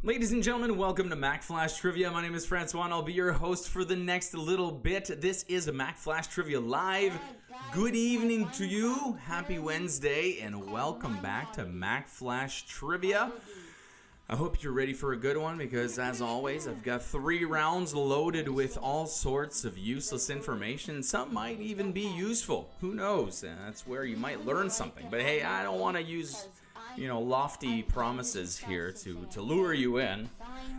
Ladies and gentlemen, welcome to Mack Flash Trivia. My name is François and I'll be your host for the next little bit. This is a Mack Flash Trivia Live. Good evening to you. Happy Wednesday and welcome back to Mack Flash Trivia. I hope you're ready for a good one because, as always, I've got 3 rounds loaded with all sorts of useless information. Some might even be useful. Who knows? That's where you might learn something. But hey, I don't want to use lofty promises here to lure you in.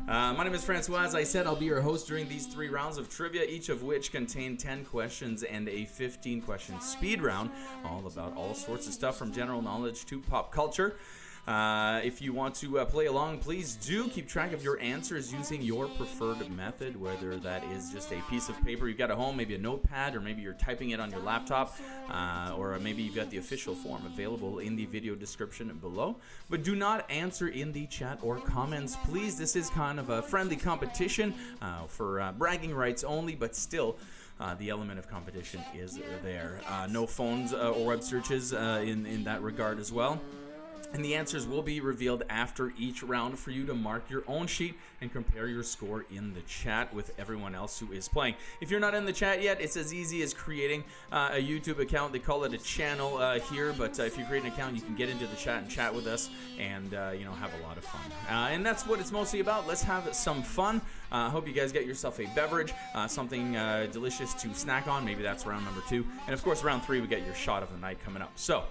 My name is François. As I said, I'll be your host during these 3 rounds of trivia, each of which contain 10 questions and a 15-question speed round, all about all sorts of stuff from general knowledge to pop culture. If you want to play along, please do keep track of your answers using your preferred method, whether that is just a piece of paper you've got at home, maybe a notepad, or maybe you're typing it on your laptop, or maybe you've got the official form available in the video description below. But do not answer in the chat or comments, please. This is kind of a friendly competition for bragging rights only, but still, the element of competition is there. No phones or web searches in that regard as well. And the answers will be revealed after each round for you to mark your own sheet and compare your score in the chat with everyone else who is playing. If you're not in the chat yet, it's as easy as creating a YouTube account. They call it a channel here, but if you create an account, you can get into the chat and chat with us and have a lot of fun. And that's what it's mostly about. Let's have some fun. I hope you guys get yourself a beverage, something delicious to snack on. Maybe that's round number 2. And of course, round 3, we get your shot of the night coming up. So,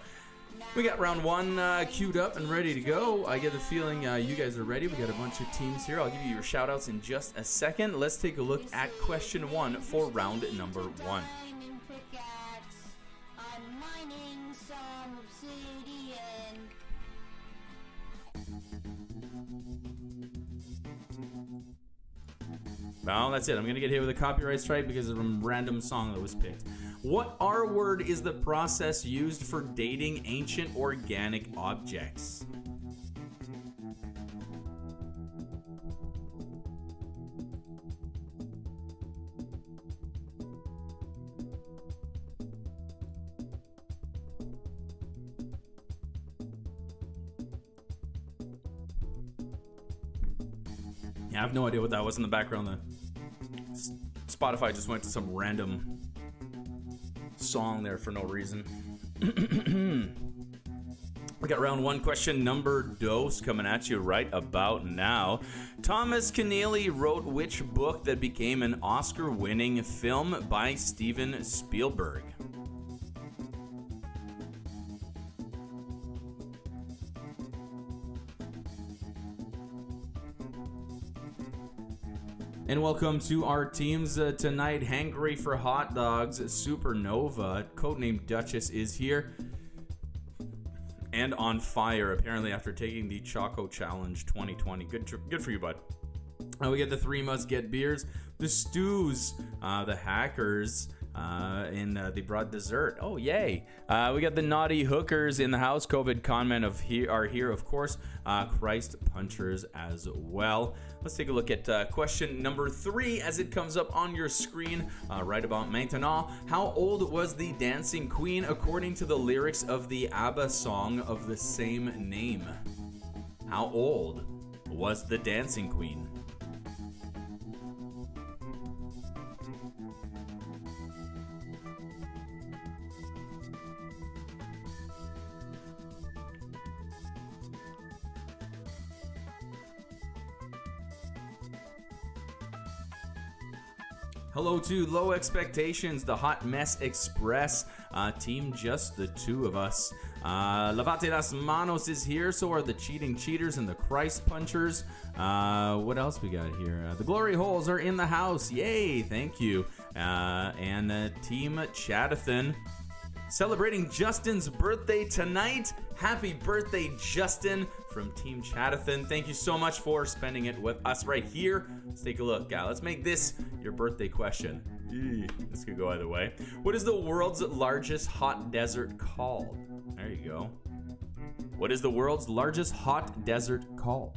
we got round 1 queued up and ready to go. I get the feeling you guys are ready. We got a bunch of teams here. I'll give you your shout outs in just a second. Let's take a look at question 1 for round number 1. Well, that's it. I'm going to get hit with a copyright strike because of a random song that was picked. What R word is the process used for dating ancient organic objects? Yeah, I have no idea what that was in the background. Spotify just went to some random song there for no reason. We got round 1 question number dos coming at you right about now. Thomas Keneally wrote which book that became an Oscar-winning film by Steven Spielberg? And welcome to our teams tonight. Hangry for Hot Dogs, Supernova, codenamed Duchess, is here. And on fire, apparently, after taking the Choco Challenge 2020. Good for you, bud. We get the 3 Must Get Beers, the Stews, the Hackers, and they brought dessert. Oh, yay. We got the Naughty Hookers in the house. COVID conmen are here, of course. Christ Punchers as well. Let's take a look at question number 3 as it comes up on your screen right about maintenant. How old was the Dancing Queen according to the lyrics of the ABBA song of the same name? How old was the Dancing Queen? Hello to Low Expectations, the Hot Mess Express, team just the 2 of us. Lavate las Manos is here, so are the Cheating Cheaters and the Christ Punchers. What else we got here? The Glory Holes are in the house. Yay, thank you. And Team Chadathan. Celebrating Justin's birthday tonight. Happy birthday, Justin, from Team Chadathan. Thank you so much for spending it with us right here. Let's take a look. Let's make this your birthday question. This could go either way. What is the world's largest hot desert called? There you go. What is the world's largest hot desert called?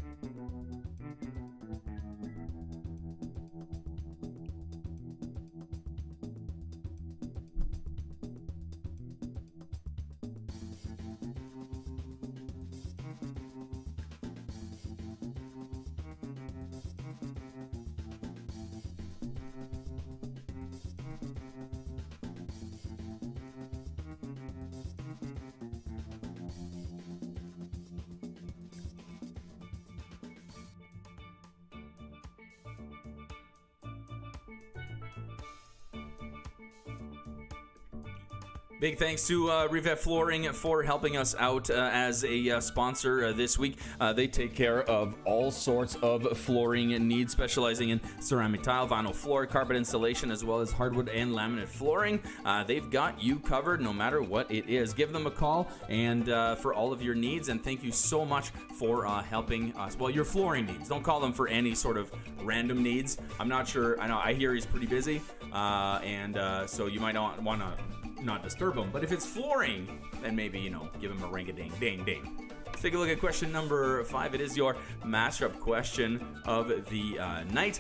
Big thanks to Rivet Flooring for helping us out as a sponsor this week. They take care of all sorts of flooring needs, specializing in ceramic tile, vinyl floor, carpet installation, as well as hardwood and laminate flooring. They've got you covered no matter what it is. Give them a call and for all of your needs, and thank you so much for helping us. Well, your flooring needs. Don't call them for any sort of random needs. I'm not sure. I hear he's pretty busy, so you might not want to not disturb him, but if it's flooring, then maybe, give him a ring-a-ding-ding-ding. Let's take a look at question number 5. It is your mashup question of the night.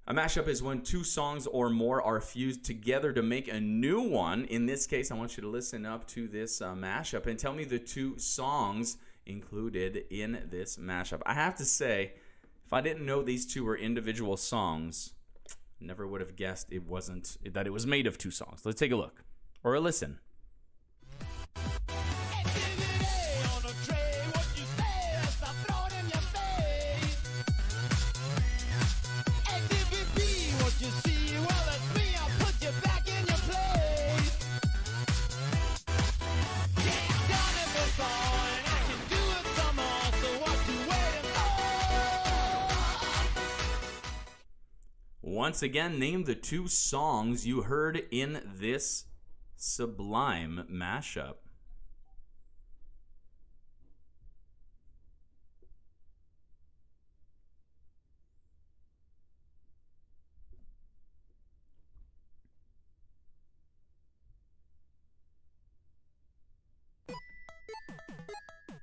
A mashup is when two songs or more are fused together to make a new one. In this case, I want you to listen up to this mashup and tell me the two songs included in this mashup. I have to say, if I didn't know these two were individual songs, never would have guessed it was made of two songs. Let's take a look. Or a listen. Once again, name the two songs you heard in this sublime mashup.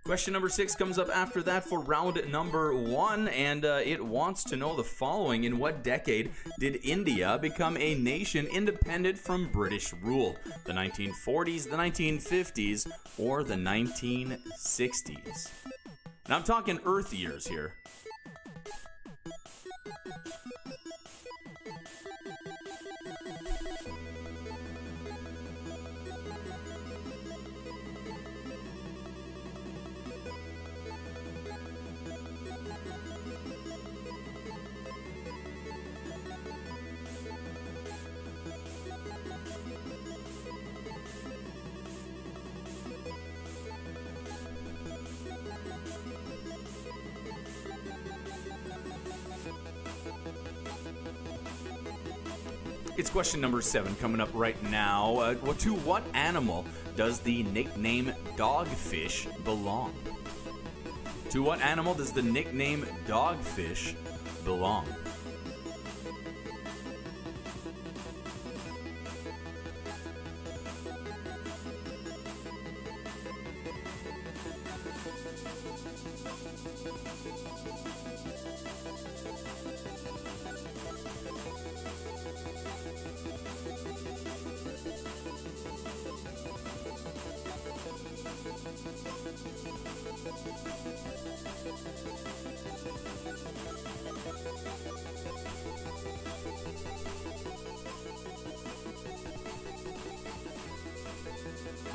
Question number 6 comes up after that for round number 1, and it wants to know the following. In what decade did India become a nation independent from British rule? The 1940s, the 1950s, or the 1960s? Now I'm talking Earth years here. It's question number 7 coming up right now. To what animal does the nickname dogfish belong? To what animal does the nickname dogfish belong?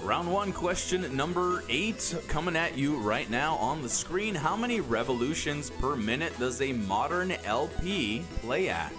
Round 1, question number 8, coming at you right now on the screen. How many revolutions per minute does a modern LP play at?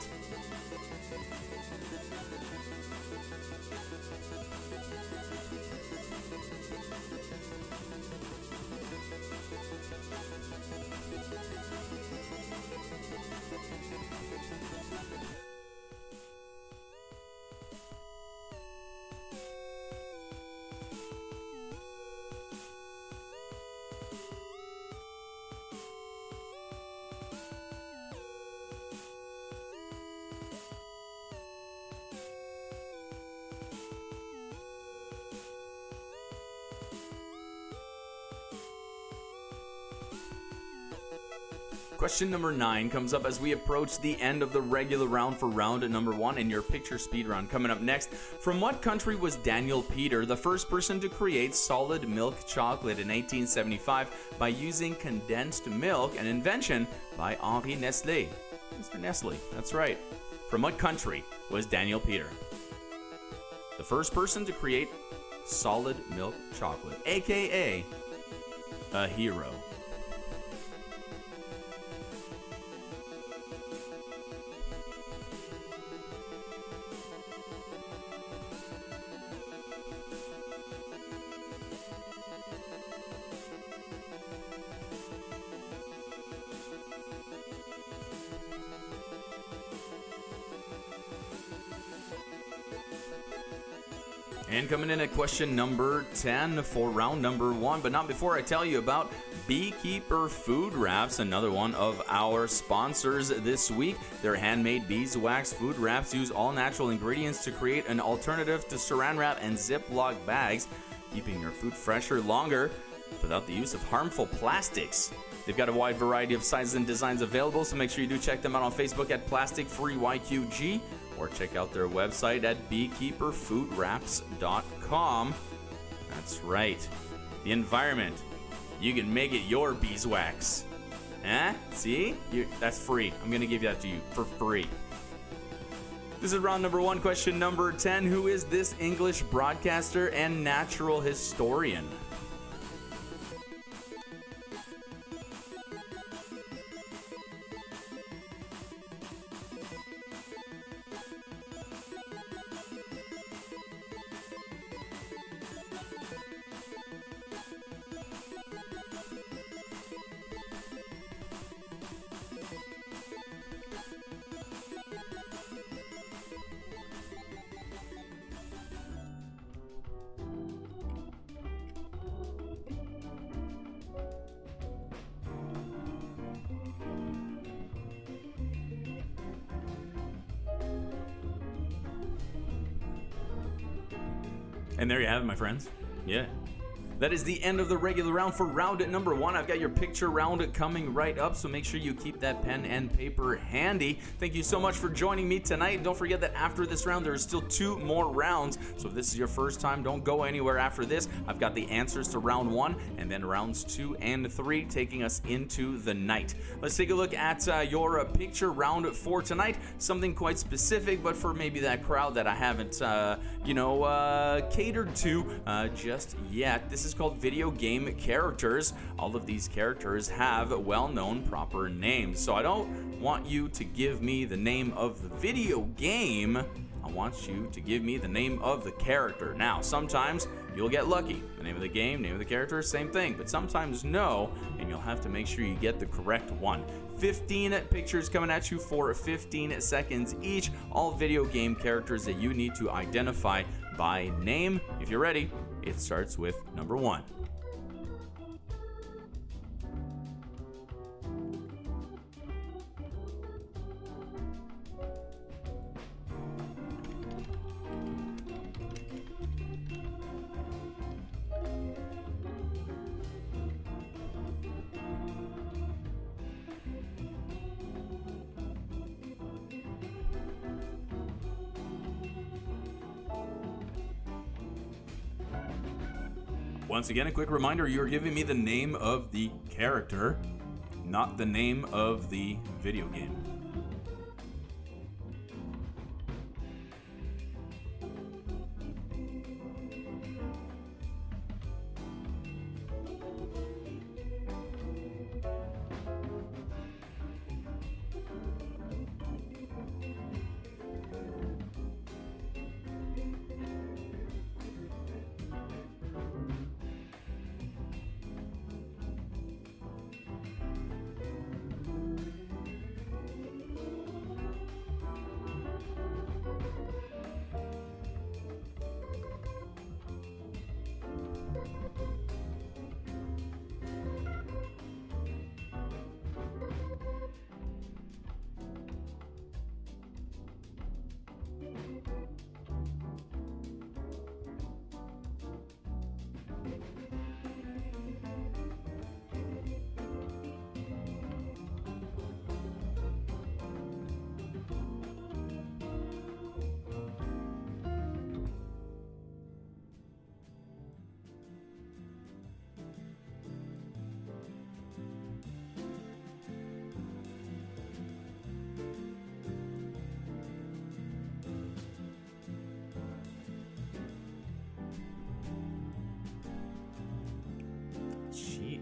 Question number 9 comes up as we approach the end of the regular round for round number 1 in your picture speed round. Coming up next, from what country was Daniel Peter the first person to create solid milk chocolate in 1875 by using condensed milk, an invention by Henri Nestlé? Mr. Nestle, that's right. From what country was Daniel Peter the first person to create solid milk chocolate, aka a hero? And coming in at question number 10 for round number 1, but not before I tell you about Beekeeper Food Wraps, another one of our sponsors this week. Their handmade beeswax food wraps use all natural ingredients to create an alternative to saran wrap and Ziploc bags, keeping your food fresher longer without the use of harmful plastics. They've got a wide variety of sizes and designs available, so make sure you do check them out on Facebook at Plastic Free YQG, or check out their website at beekeeperfoodwraps.com. That's right. The environment. You can make it your beeswax. Huh? See? That's free. I'm going to give that to you for free. This is round number 1, question number 10. Who is this English broadcaster and natural historian? And there you have it, my friends. Yeah. That is the end of the regular round for round number 1. I've got your picture round coming right up, so make sure you keep that pen and paper handy. Thank you so much for joining me tonight. Don't forget that after this round, there are still 2 more rounds. So if this is your first time, don't go anywhere after this. I've got the answers to round 1 and then rounds 2 and 3 taking us into the night. Let's take a look at your picture round for tonight. Something quite specific, but for maybe that crowd that I haven't, catered to just yet. This is called video game characters. All of these characters have well-known proper names. So I don't want you to give me the name of the video game. I want you to give me the name of the character. Now, sometimes you'll get lucky. The name of the game, name of the character, same thing. But sometimes no, and you'll have to make sure you get the correct one. 15 pictures coming at you for 15 seconds each. All video game characters that you need to identify by name. If you're ready, it starts with number 1. Once again, a quick reminder, you're giving me the name of the character, not the name of the video game.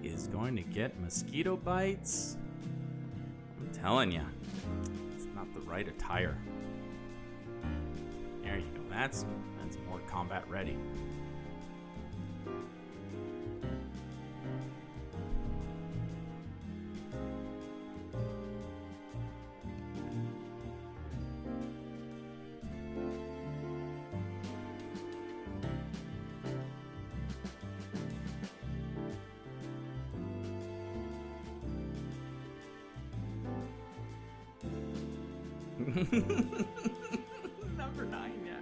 Is going to get mosquito bites. I'm telling you, it's not the right attire. There you go. That's more combat ready. Number 9, yeah.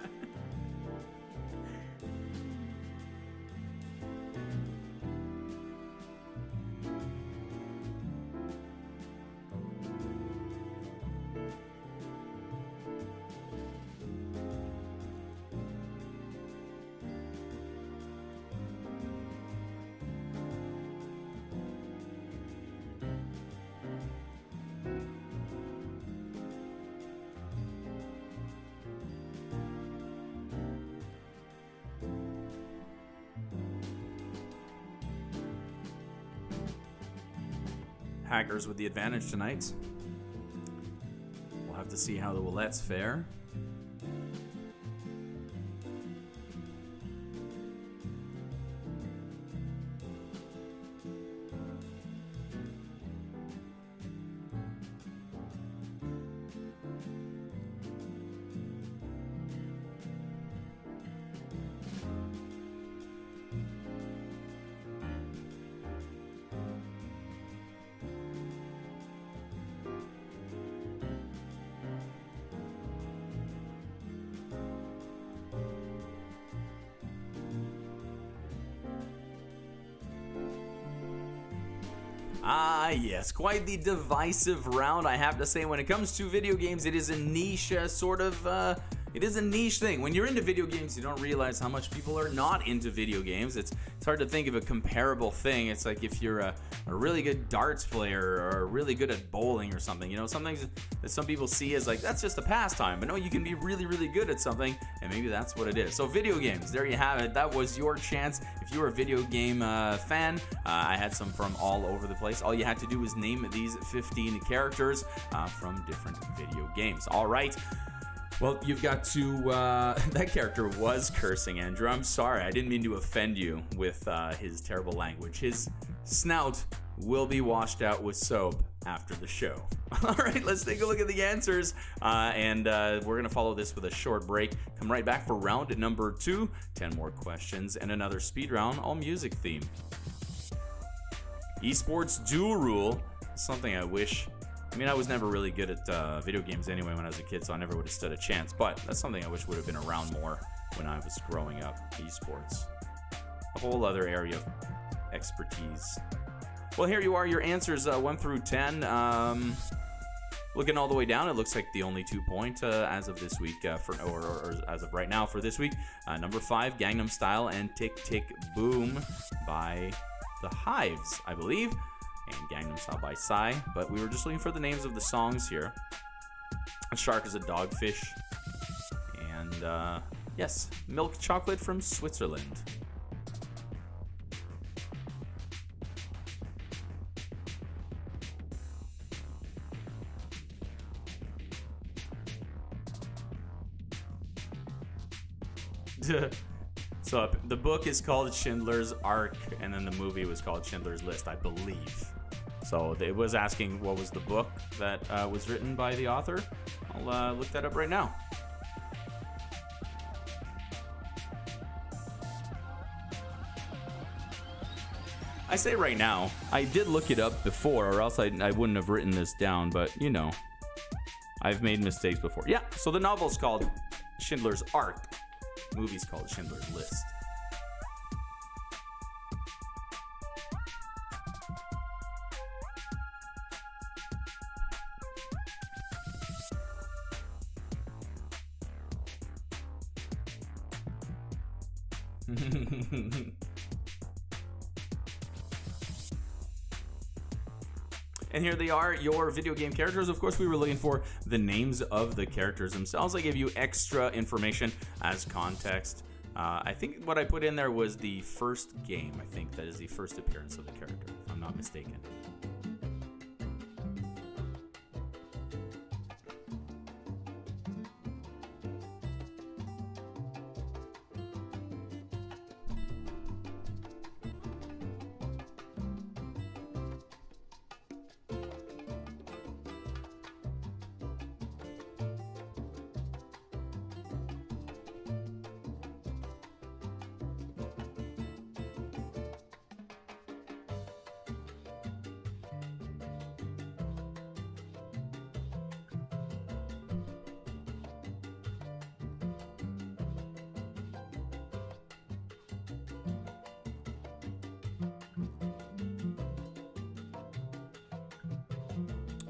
Hackers with the advantage tonight. We'll have to see how the Willettes fare. Ah, yes, quite the divisive round, I have to say. When it comes to video games, it is a niche it is a niche thing. When you're into video games, you don't realize how much people are not into video games. It's hard to think of a comparable thing. It's like if you're a really good darts player or really good at bowling or something. You know, some things that some people see as like, that's just a pastime. But no, you can be really, really good at something, and maybe that's what it is. So video games, there you have it. That was your chance. If you're a video game fan, I had some from all over the place. All you had to do was name these 15 characters from different video games. All right. Well, you've got to, that character was cursing, Andrew. I'm sorry, I didn't mean to offend you with his terrible language. His snout will be washed out with soap after the show. All right, let's take a look at the answers, and we're going to follow this with a short break. Come right back for round number 2, 10 more questions, and another speed round, all music theme. Esports dual rule, something I wish... I mean, I was never really good at video games anyway when I was a kid, so I never would have stood a chance. But that's something I wish would have been around more when I was growing up. Esports. A whole other area of expertise. Well, here you are, your answers 1 through 10. Looking all the way down, it looks like the only 2 point as of this week, or as of right now for this week. Number 5, Gangnam Style and Tick Tick Boom by The Hives, I believe. And Gangnam Style by Psy, but we were just looking for the names of the songs here. A shark is a dogfish, and yes, milk chocolate from Switzerland. So the book is called Schindler's Ark, and then the movie was called Schindler's List, I believe. So it was asking what was the book that was written by the author. I'll look that up right now. I say right now. I did look it up before, or else I wouldn't have written this down, but you know, I've made mistakes before. Yeah, so the novel's called Schindler's Ark. The movie's called Schindler's List. And here they are, your video game characters. Of course, we were looking for the names of the characters themselves. I gave you extra information as context. I think what I put in there was the first game. I think that is the first appearance of the character, if I'm not mistaken.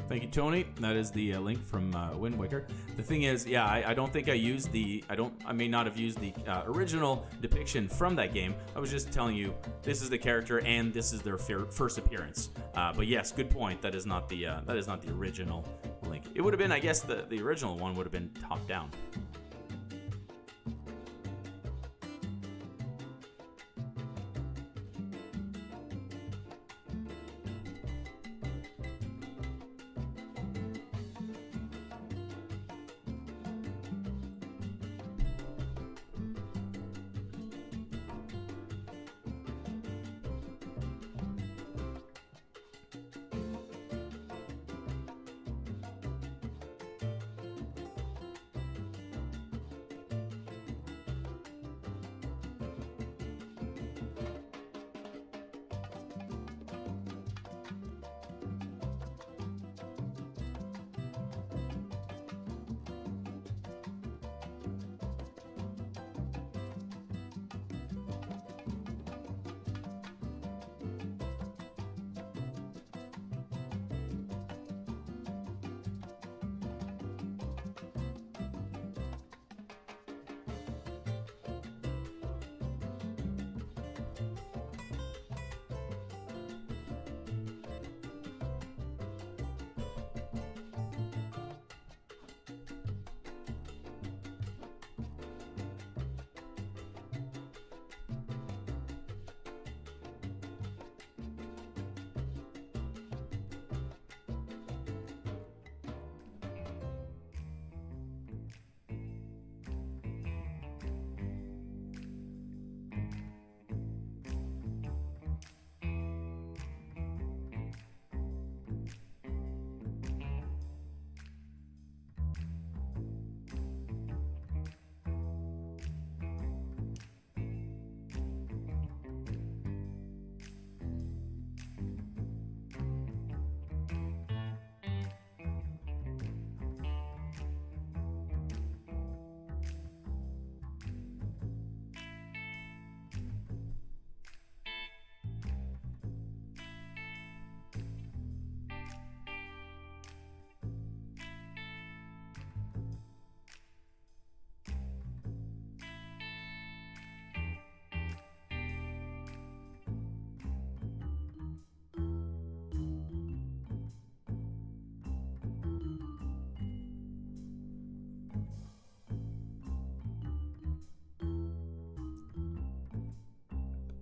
Thank you, Tony. That is the link from Wind Waker. The thing is, yeah, I don't think I used I may not have used the original depiction from that game. I was just telling you this is the character and this is their first appearance. But yes, good point. That is not the original Link. It would have been, I guess, the original one would have been top down.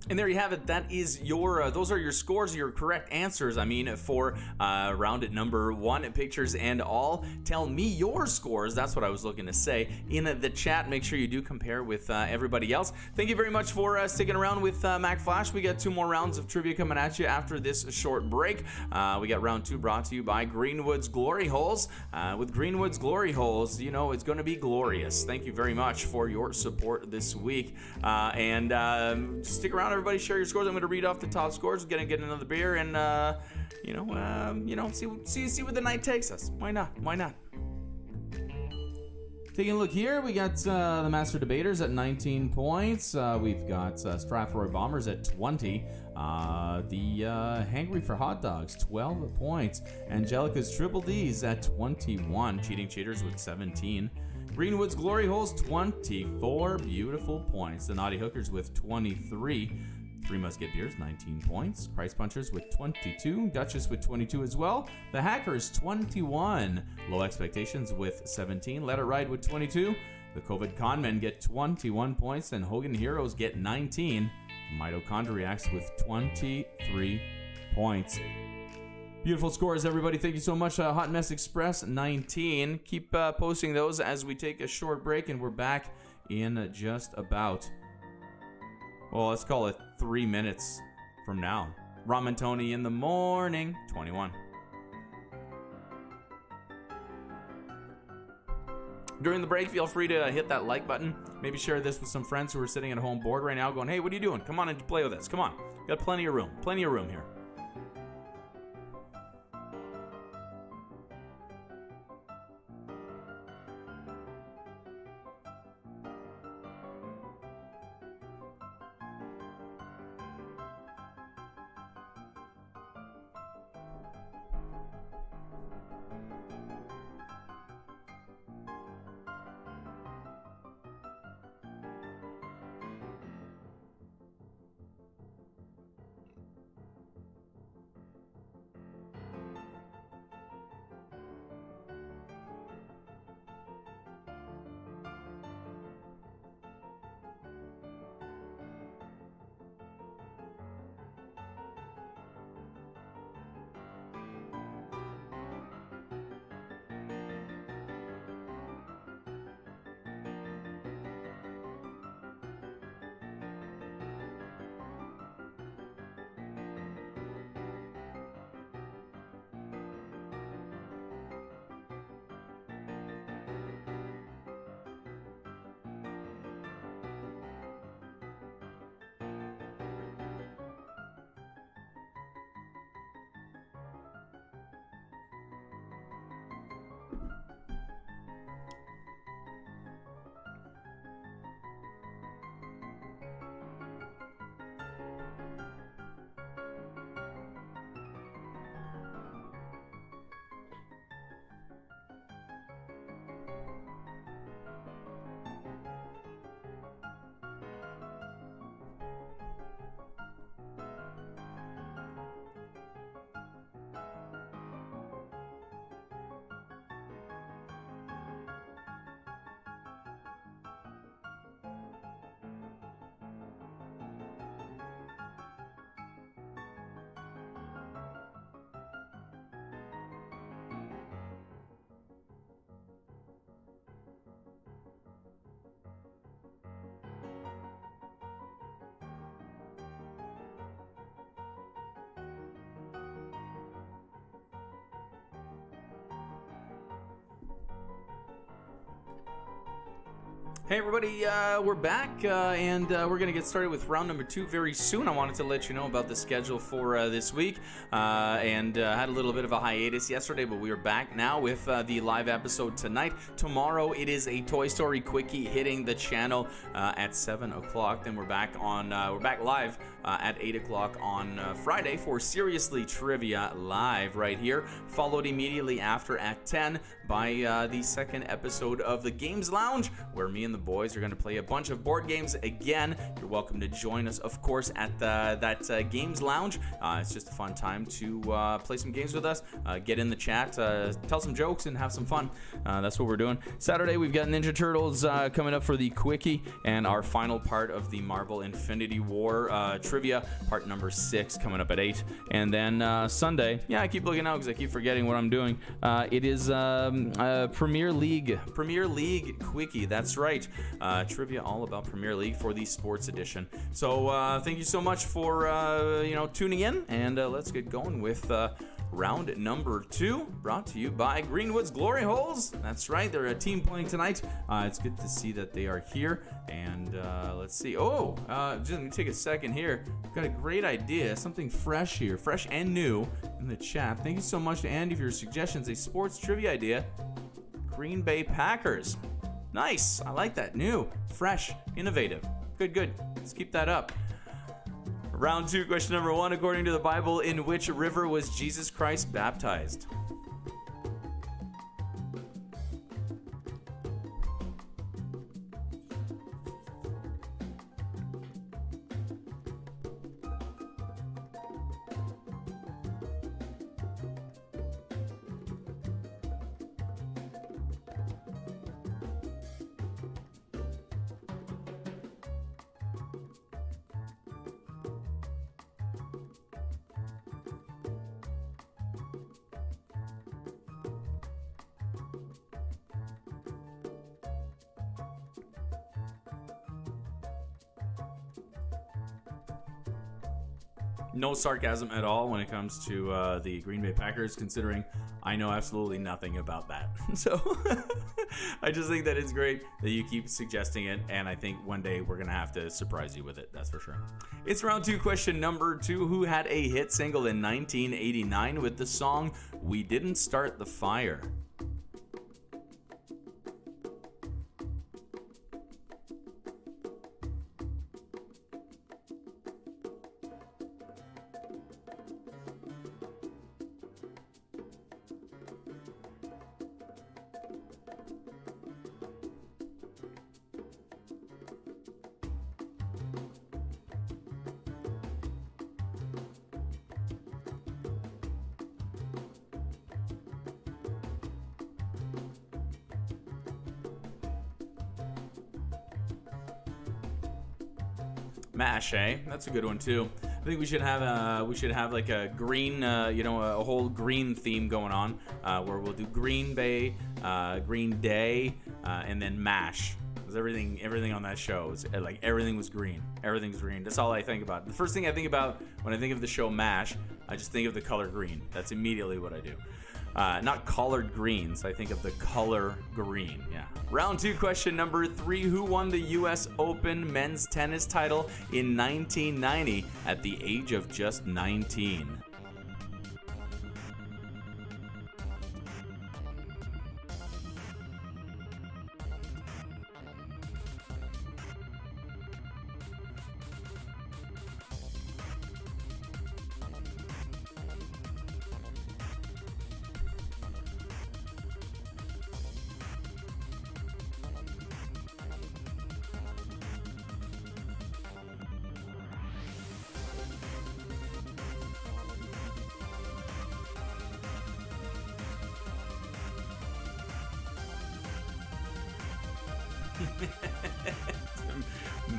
And there you have it. That is your, those are your scores, your correct answers. I mean, for round at number 1, pictures and all. Tell me your scores. That's what I was looking to say in the chat. Make sure you do compare with everybody else. Thank you very much for sticking around with Mac Flash. We got 2 more rounds of trivia coming at you after this short break. We got round 2 brought to you by Greenwood's Glory Holes. With Greenwood's Glory Holes, you know, it's going to be glorious. Thank you very much for your support this week. And stick around, everybody. Share your scores. I'm going to read off the top scores. We're going to get another beer and, see where the night takes us. Why not? Why not? Taking a look here, we got the Master Debaters at 19 points. We've got Strathroy Bombers at 20. The Hangry for Hot Dogs, 12 points. Angelica's Triple D's at 21. Cheating Cheaters with 17. Greenwood's Glory Holes, 24 beautiful points. The Naughty Hookers with 23. Three Musket Beers, 19 points. Christ Punchers with 22. Duchess with 22 as well. The Hackers, 21. Low Expectations with 17. Let It Ride with 22. The COVID Conmen get 21 points. And Hogan Heroes get 19. Mitochondriacs with 23 points. Beautiful scores, everybody. Thank you so much. Hot Mess Express, 19. Keep posting those as we take a short break, and we're back in just about, well, let's call it 3 minutes from now. Ramen Tony in the morning, 21. During the break, feel free to hit that like button. Maybe share this with some friends who are sitting at home bored right now going, hey, what are you doing? Come on and play with us. Come on. Got plenty of room. Plenty of room here. Hey everybody, we're back, and we're going to get started with round number 2 very soon. I wanted to let you know about the schedule for this week, and had a little bit of a hiatus yesterday, but we are back now with the live episode tonight. Tomorrow it is a Toy Story Quickie hitting the channel at 7 o'clock. Then we're back live at 8 o'clock on Friday for Seriously Trivia Live right here, followed immediately after at 10 by the second episode of the Games Lounge, where me and the boys are going to play a bunch of board games again. You're welcome to join us, of course, at that Games Lounge. It's just a fun time to play some games with us, get in the chat, tell some jokes, and have some fun. That's what we're doing. Saturday, we've got Ninja Turtles coming up for the Quickie, and our final part of the Marvel Infinity War trivia, part number 6, coming up at 8. And then Sunday, I keep looking out because I keep forgetting what I'm doing. It is Premier League Quickie. That's right. Trivia all about Premier League for the Sports Edition. So thank you so much for tuning in, and let's get going with round number 2, brought to you by Greenwood's Glory Holes. That's right, they're a team playing tonight. It's good to see that they are here, and let's see. Just let me take a second here. We've got a great idea, something fresh here, fresh and new in the chat. Thank you so much to Andy for your suggestions. A sports trivia idea: Green Bay Packers. Nice, I like that. New, fresh, innovative. Good. Let's keep that up. Round 2, question number 1. According to the Bible, in which river was Jesus Christ baptized? No sarcasm at all when it comes to the Green Bay Packers, considering I know absolutely nothing about that. So I just think that it's great that you keep suggesting it, and I think one day we're going to have to surprise you with it, that's for sure. It's round 2, question number 2. Who had a hit single in 1989 with the song "We Didn't Start the Fire"? Mash, eh? That's a good one too. I think we should have like a green, a whole green theme going on, where we'll do Green Bay, Green Day, and then Mash. Because everything on that show is like everything was green. Everything's green. That's all I think about. The first thing I think about when I think of the show Mash, I just think of the color green. That's immediately what I do. Not collard greens. I think of the color green. Yeah. Round 2, question number 3. Who won the U.S. Open men's tennis title in 1990 at the age of just 19?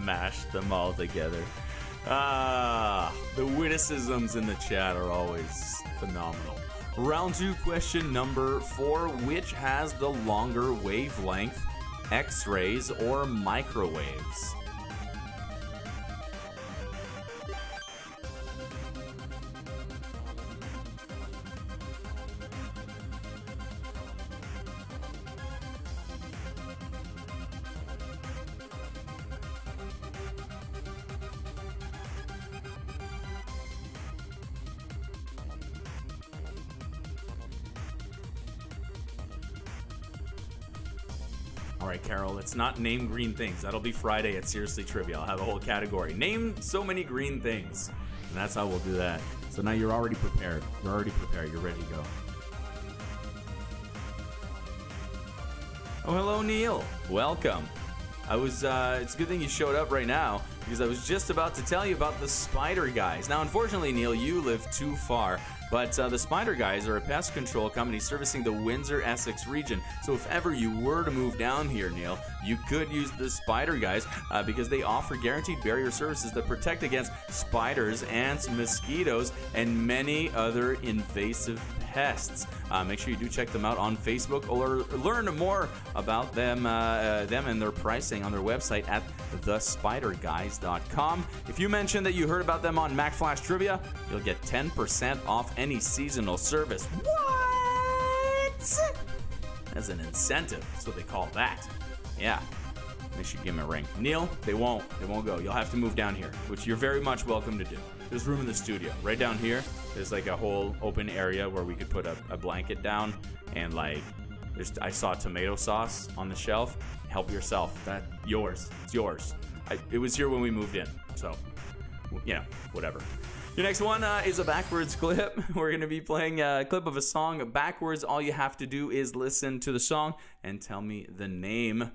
Mash them all together. The witticisms in the chat are always phenomenal. Round 2, question number 4. Which has the longer wavelength, X-rays or microwaves? All right, Carol, it's not name green things. That'll be Friday at Seriously Trivia. I'll have a whole category. Name so many green things. And that's how we'll do that. So now you're already prepared. You're already prepared. You're ready to go. Oh, hello, Neil. Welcome. It's a good thing you showed up right now because I was just about to tell you about the Spider Guys. Now, unfortunately, Neil, you live too far. But the Spider Guys are a pest control company servicing the Windsor-Essex region. So if ever you were to move down here, Neil, you could use the Spider Guys because they offer guaranteed barrier services that protect against spiders, ants, mosquitoes, and many other invasive pests. Make sure you do check them out on Facebook or learn more about them and their pricing on their website at thespiderguys.com. If you mention that you heard about them on Mack Flash Trivia, you'll get 10% off any seasonal service. What? As an incentive. That's what they call that. Yeah. They should give him a ring. Neil, they won't go. You'll have to move down here, which you're very much welcome to do. There's room in the studio. Right down here, there's like a whole open area where we could put a blanket down and like, I saw tomato sauce on the shelf. Help yourself. That's yours. It's yours. It was here when we moved in. So, whatever. Your next one is a backwards clip. We're going to be playing a clip of a song backwards. All you have to do is listen to the song and tell me the name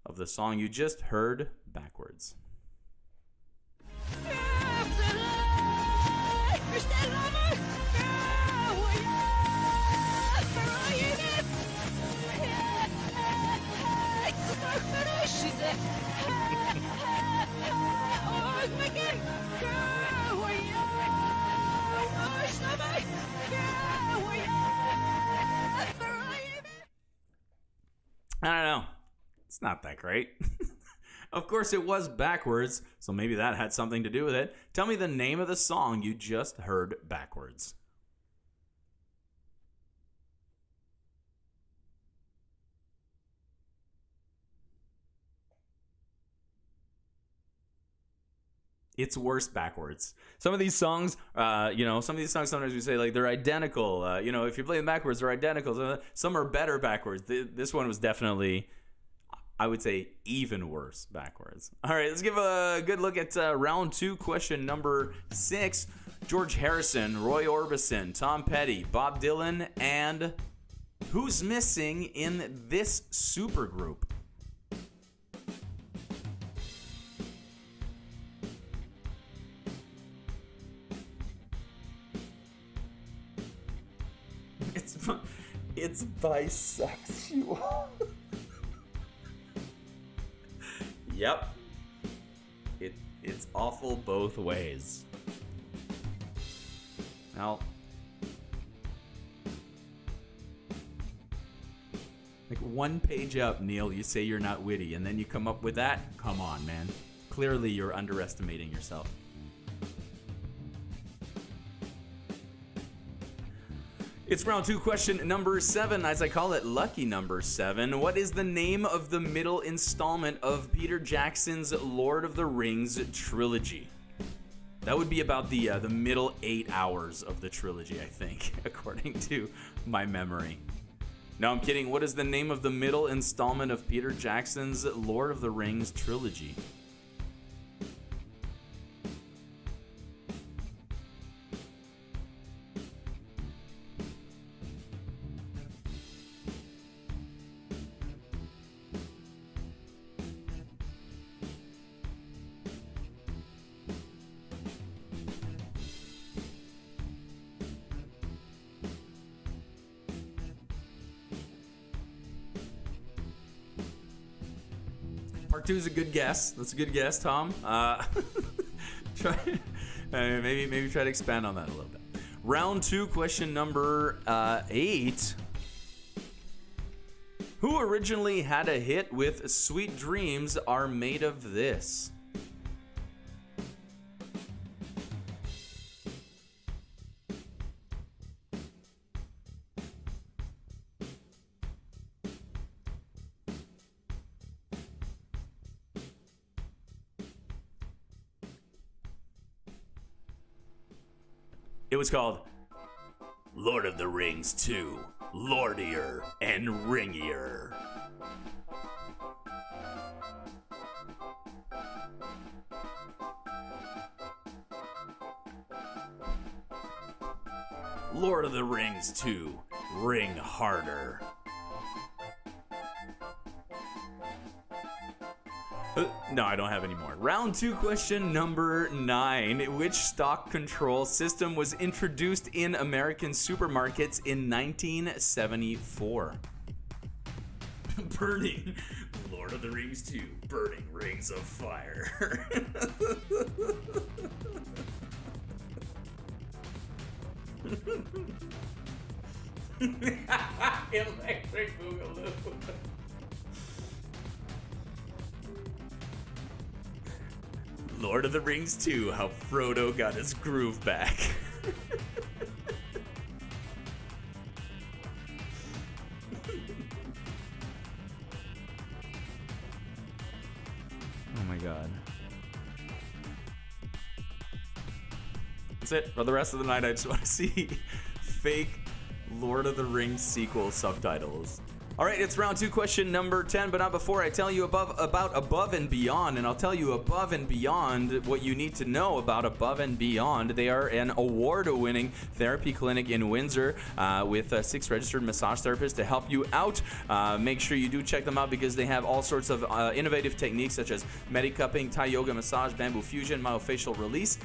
of the song you just heard backwards. I don't know. It's not that great. Of course, it was backwards, so maybe that had something to do with it. Tell me the name of the song you just heard backwards. It's worse backwards. Some of these songs, sometimes we say like they're identical. If you play them backwards, they're identical. Some are better backwards. This one was definitely, I would say, even worse backwards. All right, let's give a good look at round 2, question number 6. George Harrison, Roy Orbison, Tom Petty, Bob Dylan, and who's missing in this supergroup? It's bisexual. Yep. It's awful both ways. Now, like one page up, Neil, you say you're not witty, and then you come up with that? Come on, man. Clearly you're underestimating yourself. It's round 2, question number 7, as I call it, lucky number 7. What is the name of the middle installment of Peter Jackson's Lord of the Rings trilogy? That would be about the middle 8 hours of the trilogy, I think, according to my memory. No, I'm kidding. What is the name of the middle installment of Peter Jackson's Lord of the Rings trilogy? Part 2 is a good guess. That's a good guess, Tom. Maybe try to expand on that a little bit. Round 2, question number 8. Who originally had a hit with "Sweet Dreams Are Made of This"? It was called Lord of the Rings 2, Lordier and Ringier. Lord of the Rings 2, Ring Harder. No, I don't have any more. Round 2, question number 9. Which stock control system was introduced in American supermarkets in 1974? Burning. Lord of the Rings 2, Burning Rings of Fire. Electric Boogaloo. Lord of the Rings 2, How Frodo Got His Groove Back. Oh my god. That's it. For the rest of the night, I just want to see fake Lord of the Rings sequel subtitles. All right, it's round 2, question number 10, but not before I tell you about Above and Beyond, and I'll tell you Above and Beyond what you need to know about Above and Beyond. They are an award-winning therapy clinic in Windsor with 6 registered massage therapists to help you out. Make sure you do check them out because they have all sorts of innovative techniques such as Medicupping, Thai yoga massage, bamboo fusion, myofacial release.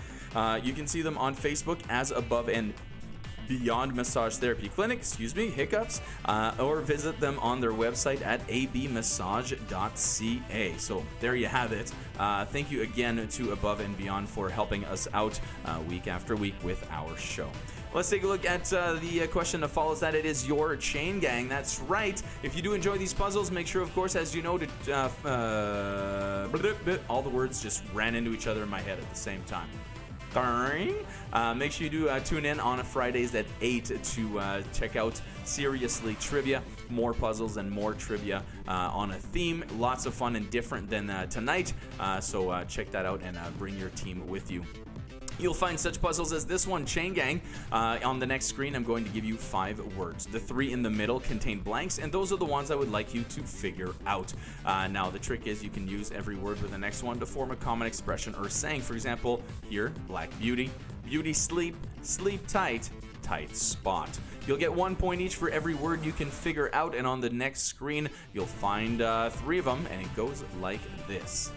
You can see them on Facebook as Above and Beyond Massage Therapy Clinic, hiccups, or visit them on their website at abmassage.ca. So there you have it. Thank you again to Above and Beyond for helping us out week after week with our show. Let's take a look at the question that follows that. It is your chain gang. That's right. If you do enjoy these puzzles, make sure, of course, as you know, to all the words just ran into each other in my head at the same time. Make sure you do tune in on Fridays at 8 to check out Seriously Trivia. More puzzles and more trivia on a theme. Lots of fun and different than tonight. So check that out and bring your team with you. You'll find such puzzles as this one, Chain Gang. On the next screen, I'm going to give you 5 words. The 3 in the middle contain blanks, and those are the ones I would like you to figure out. Now, the trick is you can use every word with the next one to form a common expression or saying. For example, here, Black Beauty, Beauty Sleep, Sleep Tight, Tight Spot. You'll get 1 point each for every word you can figure out, and on the next screen, you'll find 3 of them, and it goes like this.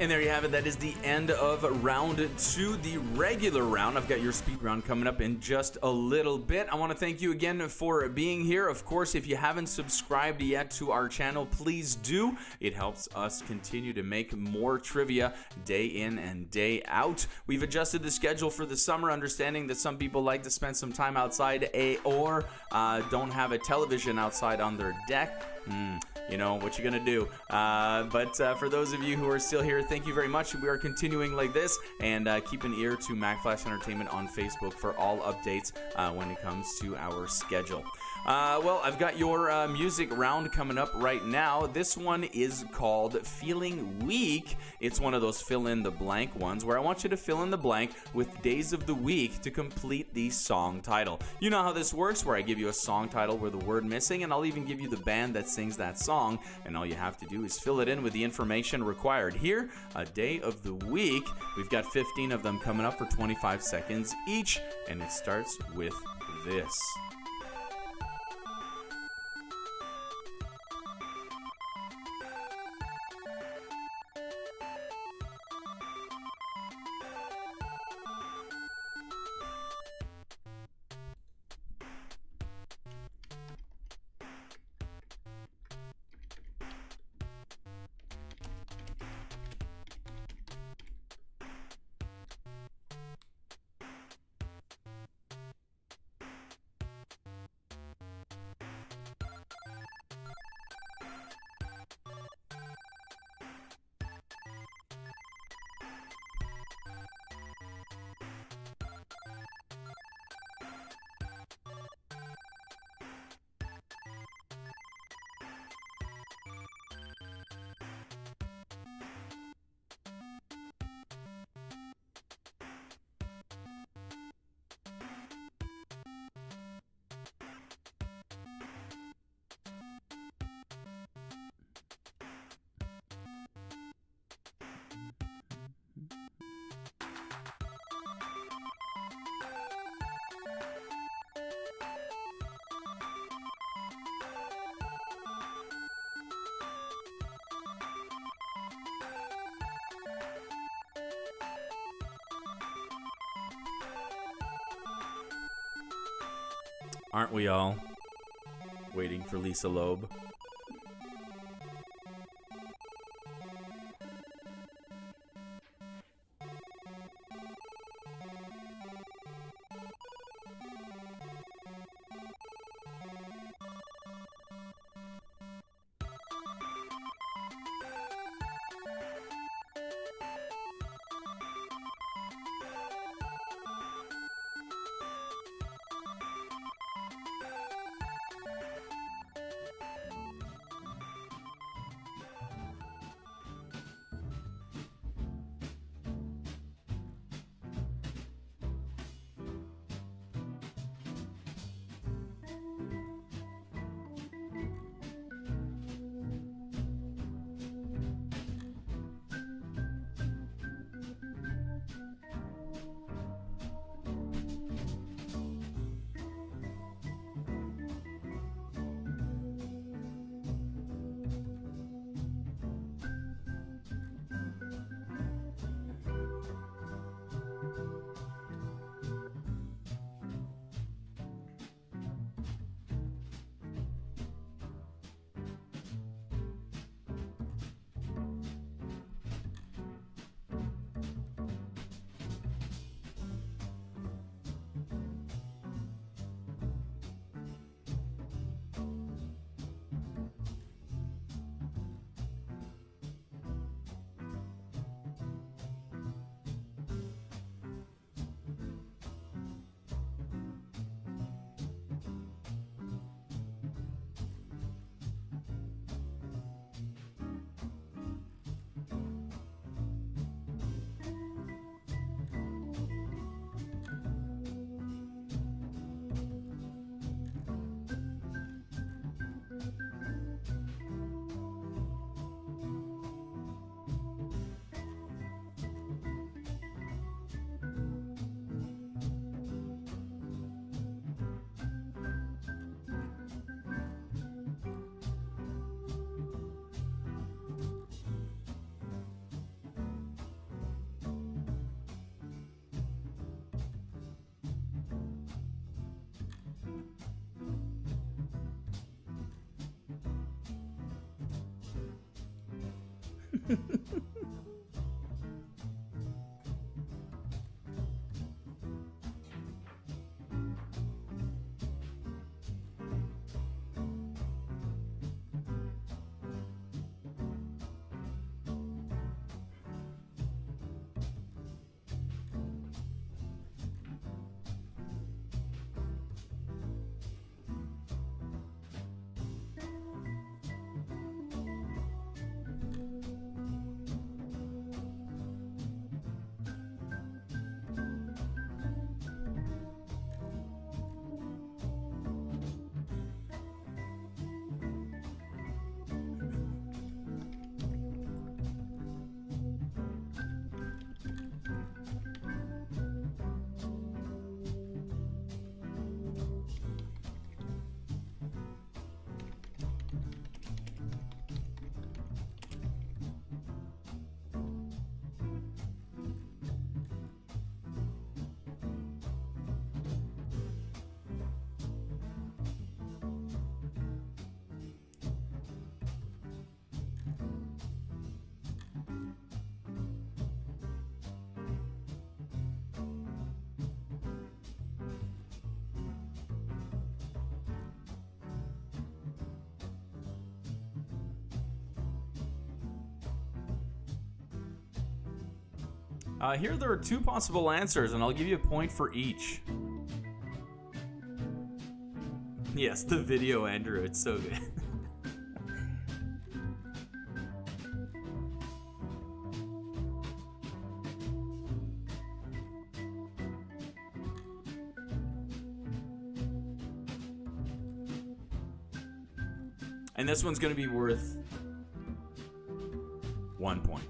And there you have it. That is the end of round 2, the regular round. I've got your speed round coming up in just a little bit. I want to thank you again for being here. Of course, if you haven't subscribed yet to our channel, please do. It helps us continue to make more trivia day in and day out. We've adjusted the schedule for the summer, understanding that some people like to spend some time outside or don't have a television outside on their deck. You know, what you gonna do? But for those of you who are still here, thank you very much. We are continuing like this, and keep an ear to Mack Flash Entertainment on Facebook for all updates when it comes to our schedule. Well, I've got your music round coming up right now. This one is called Feeling Weak. It's one of those fill-in-the-blank ones where I want you to fill in the blank with days of the week to complete the song title. You know how this works, where I give you a song title with a word missing, and I'll even give you the band that sings that song, and all you have to do is fill it in with the information required. Here, a day of the week. We've got 15 of them coming up for 25 seconds each, and it starts with this. Aren't we all? Waiting for Lisa Loeb. Here there are two possible answers, and I'll give you a point for each. Yes, the video, Andrew. It's so good. And this one's going to be worth 1 point.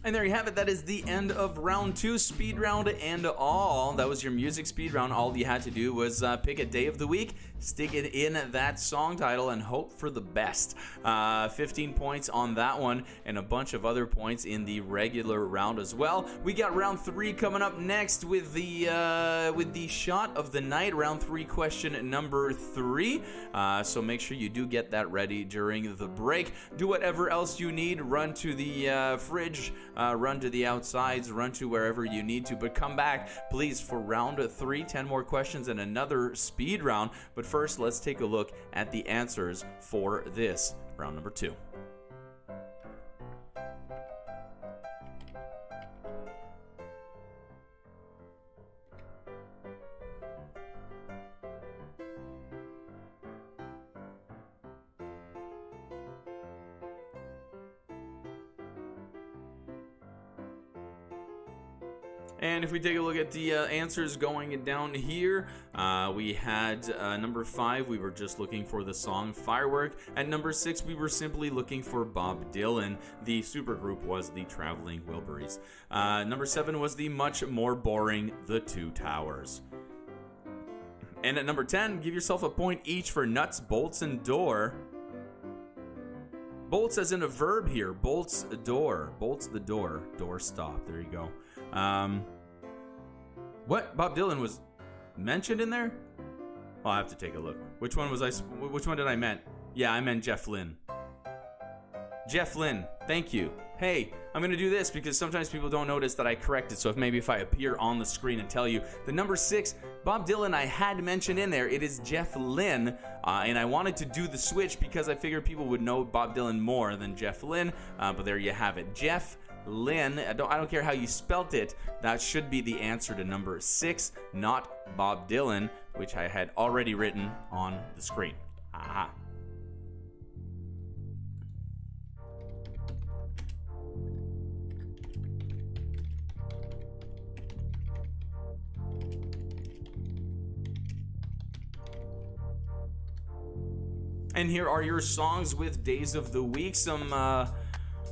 And there you have it. That is the end of round 2, speed round and all. That was your music speed round. All you had to do was pick a day of the week, stick it in that song title, and hope for the best. 15 points on that one, and a bunch of other points in the regular round as well. We got round 3 coming up next with the shot of the night. Round 3, question number 3. So make sure you do get that ready during the break. Do whatever else you need. Run to the fridge. Run to the outsides, run to wherever you need to, but come back, please, for round 3, 10 more questions and another speed round. But first, let's take a look at the answers for this round number 2. And if we take a look at the answers going down here, we had number 5, we were just looking for the song Firework. At number 6, we were simply looking for Bob Dylan. The supergroup was the Traveling Wilburys. Number 7 was the much more boring The Two Towers. And at number 10, give yourself a point each for Nuts, Bolts, and Door. Bolts as in a verb here. Bolts a door. Bolts the door. Door stop. There you go. What? Bob Dylan was mentioned in there? I'll have to take a look. Which one did I meant? Yeah, I meant Jeff Lynne. Jeff Lynne. Thank you. Hey, I'm going to do this because sometimes people don't notice that I corrected. So if I appear on the screen and tell you the number 6, Bob Dylan, I had mentioned in there. It is Jeff Lynne. And I wanted to do the switch because I figured people would know Bob Dylan more than Jeff Lynne. But there you have it. Jeff Lynne. I don't care how you spelt it. That should be the answer to number 6, not Bob Dylan, which I had already written on the screen. Aha. And here are your songs with days of the week.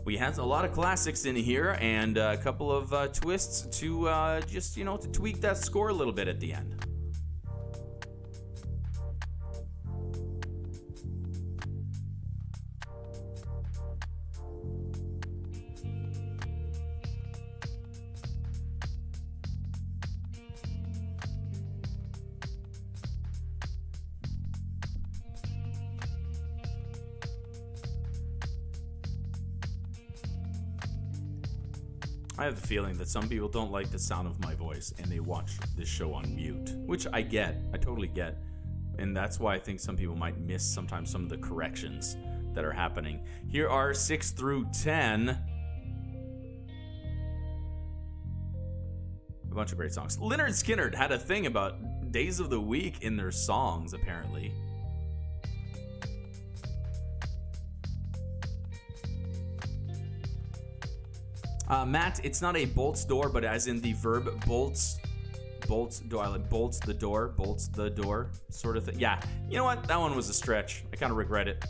We had a lot of classics in here and a couple of twists to to tweak that score a little bit at the end. I have the feeling that some people don't like the sound of my voice and they watch this show on mute, which I get. I totally get. And that's why I think some people might miss sometimes some of the corrections that are happening. Here are 6 through 10. A bunch of great songs. Lynyrd Skynyrd had a thing about days of the week in their songs, apparently. Matt, it's not a bolts door, but as in the verb bolts the door sort of thing. Yeah, you know what? That one was a stretch. I kind of regret it.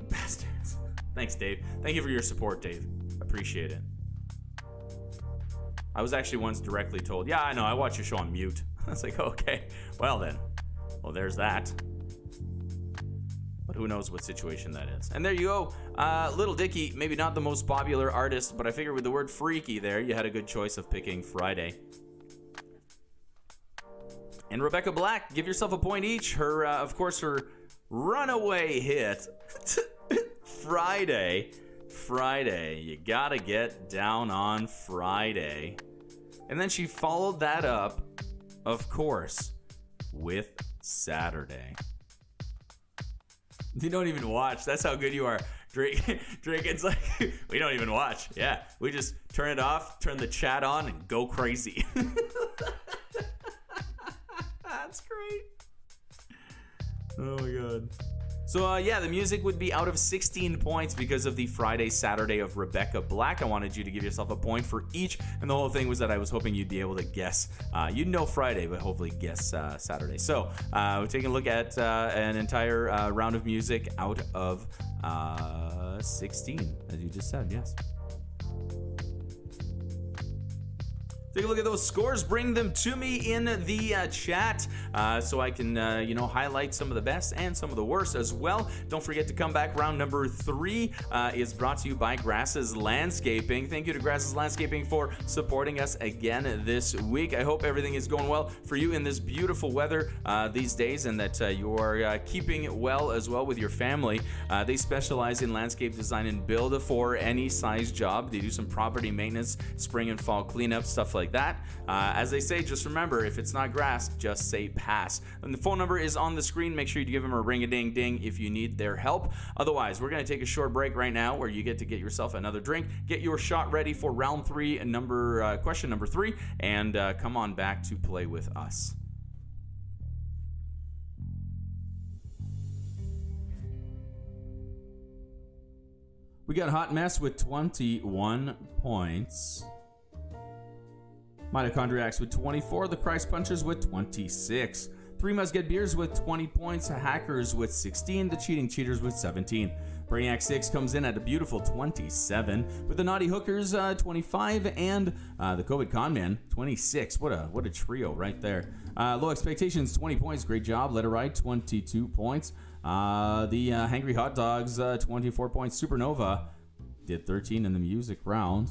Bastards. Thanks, Dave. Thank you for your support, Dave. Appreciate it. I was actually once directly told, yeah, I know, I watch your show on mute. I was like, okay, well then. Well, there's that. But who knows what situation that is. And there you go. Little Dicky, maybe not the most popular artist, but I figured with the word freaky there, you had a good choice of picking Friday. And Rebecca Black, give yourself a point each. Her, of course, her runaway hit, Friday. You gotta get down on Friday. And then she followed that up, of course, with Saturday. You don't even watch. That's how good you are. Drake, it's like, we don't even watch. Yeah, we just turn it off, turn the chat on, and go crazy. That's great. Oh, my God. So, yeah, the music would be out of 16 points because of the Friday, Saturday of Rebecca Black. I wanted you to give yourself a point for each, and the whole thing was that I was hoping you'd be able to guess. You'd know Friday, but hopefully guess Saturday. So, we're taking a look at an entire round of music out of 16, as you just said, yes. Take a look at those scores. Bring them to me in the chat so I can, highlight some of the best and some of the worst as well. Don't forget to come back. Round number 3 is brought to you by Grasses Landscaping. Thank you to Grasses Landscaping for supporting us again this week. I hope everything is going well for you in this beautiful weather these days, and that you are keeping well as well with your family. They specialize in landscape design and build for any size job. They do some property maintenance, spring and fall cleanup, stuff like that. As they say, just remember, if it's not grass, just say pass. And the phone number is on the screen. Make sure you give them a ring-a-ding-ding if you need their help. Otherwise, we're going to take a short break right now where you get to get yourself another drink, get your shot ready for round 3, question number 3, and come on back to play with us. We got Hot Mess with 21 points. Mitochondriacs with 24, the Christ Punchers with 26, Three Musket Beers with 20 points, Hackers with 16, the Cheating Cheaters with 17. Brainiac 6 comes in at a beautiful 27, with the Naughty Hookers 25, and the COVID Conman 26. What a trio right there. Low Expectations 20 points, great job. Let It Ride 22 points. The Hangry Hot Dogs 24 points. Supernova did 13 in the music round.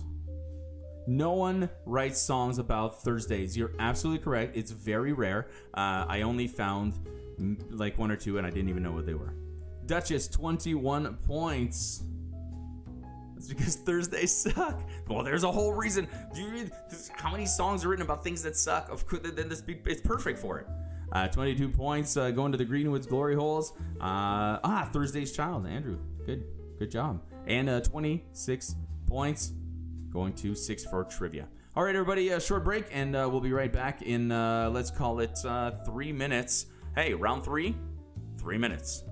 No one writes songs about Thursdays. You're absolutely correct. It's very rare. I only found like 1 or 2, and I didn't even know what they were. Duchess, 21 points. That's because Thursdays suck. Well, there's a whole reason. Do you read how many songs are written about things that suck? Of course, then it's perfect for it. 22 points going to the Greenwoods Glory Holes. Thursday's Child, Andrew. Good job. And 26 points going to 6 for trivia. All right, everybody, short break, and we'll be right back in, let's call it 3 minutes. Hey, round 3, 3 minutes.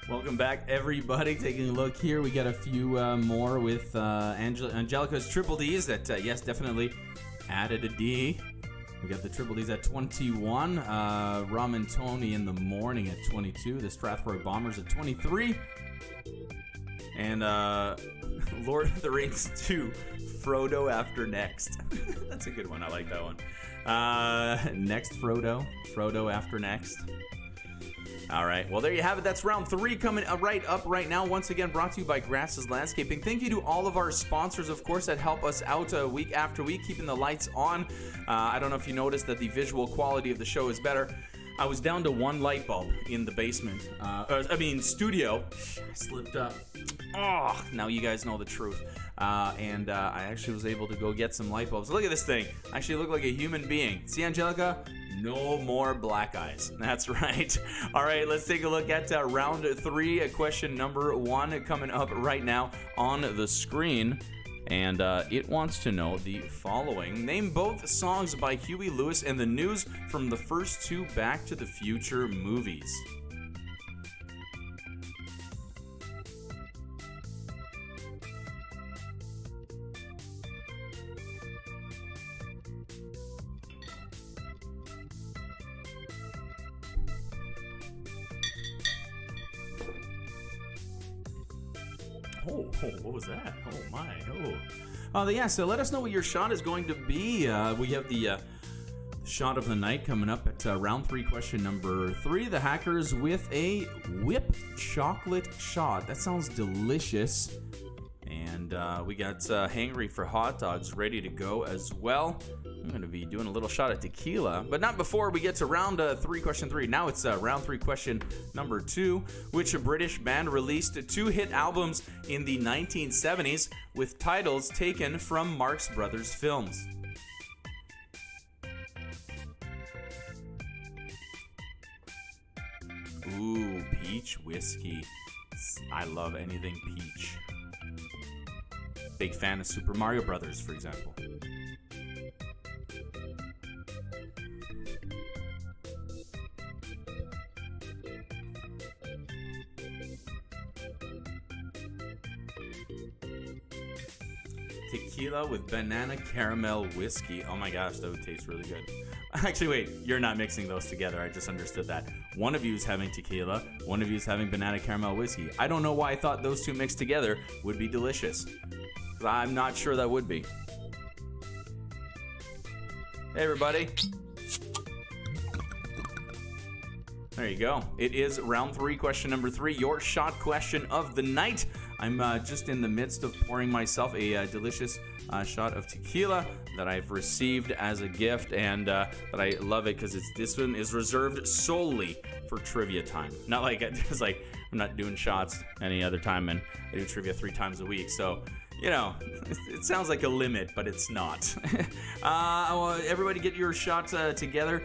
Welcome back, everybody. Taking a look here, we got a few more with Angelica's triple Ds that, yes, definitely added a D. We got the triple Ds at 21, Rum and Tony in the morning at 22, the Strathroy Bombers at 23, and Lord of the Rings 2, Frodo after next. That's a good one. I like that one. Next Frodo after next. All right, well, there you have it. That's round 3 coming right up right now. Once again, brought to you by Grass's Landscaping. Thank you to all of our sponsors, of course, that help us out week after week, keeping the lights on. I don't know if you noticed that the visual quality of the show is better. I was down to one light bulb in the basement. Studio. I slipped up. Oh, now you guys know the truth. And I actually was able to go get some light bulbs. Look at this thing. I actually look like a human being. See, Angelica? No more black eyes. That's right. All right, let's take a look at round 3, question number 1 coming up right now on the screen. And it wants to know the following. Name both songs by Huey Lewis and the News from the first 2 Back to the Future movies. Oh, what was that? Oh my, yeah, so let us know what your shot is going to be. We have the shot of the night coming up at round 3, question number 3. The Hackers with a whipped chocolate shot. That sounds delicious. And we got Hangry for Hot Dogs ready to go as well. I'm going to be doing a little shot at tequila, but not before we get to round 3, question 3. Now it's round 3, question number 2. Which British band released 2 hit albums in the 1970s with titles taken from Marx Brothers films? Ooh, peach whiskey. I love anything peach. Big fan of Super Mario Brothers, for example. Tequila with banana caramel whiskey. Oh my gosh, that would taste really good. Actually, wait, you're not mixing those together. I just understood that. One of you is having tequila, one of you is having banana caramel whiskey. I don't know why I thought those two mixed together would be delicious. I'm not sure that would be. Hey, everybody. There you go. It is round 3, question number 3, your shot question of the night. I'm just in the midst of pouring myself a delicious shot of tequila that I've received as a gift, and that I love it because this one is reserved solely for trivia time. Not like it's like I'm not doing shots any other time, and I do trivia 3 times a week. So, you know, it sounds like a limit, but it's not. Everybody get your shot together.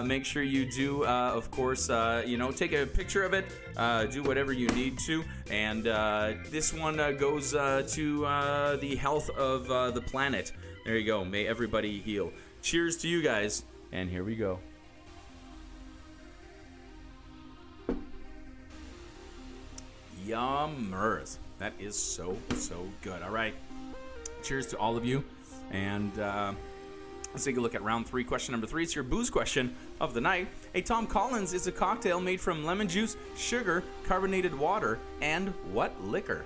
Make sure you do, of course, take a picture of it. Do whatever you need to. And this one goes to the health of the planet. There you go. May everybody heal. Cheers to you guys. And here we go. Yummers. That is so good. All right. Cheers to all of you. And let's take a look at round 3, question number 3. It's your booze question of the night. A Tom Collins is a cocktail made from lemon juice, sugar, carbonated water, and what liquor?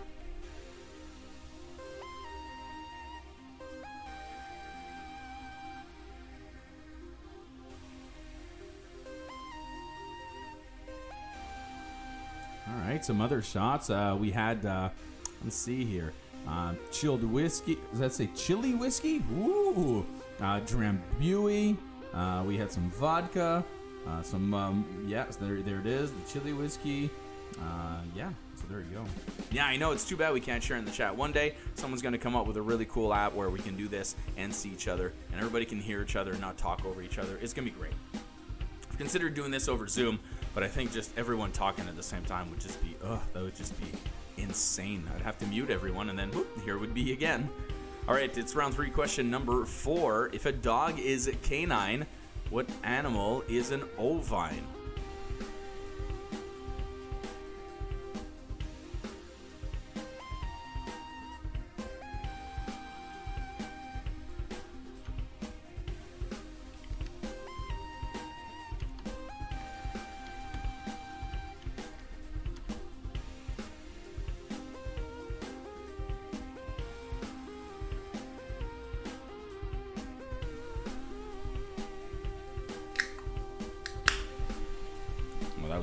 All right, some other shots. We had, let's see here, chilled whiskey. Does that say chili whiskey? Ooh, Drambuie. We had some vodka. Yes, there it is, the chili whiskey. So there you go. Yeah, I know, it's too bad we can't share in the chat. One day, someone's going to come up with a really cool app where we can do this and see each other, and everybody can hear each other and not talk over each other. It's going to be great. I've considered doing this over Zoom, but I think just everyone talking at the same time would just be, that would just be insane. I'd have to mute everyone, and then whoop, here would be again. All right, it's round 3, question number 4. If a dog is canine, what animal is an ovine?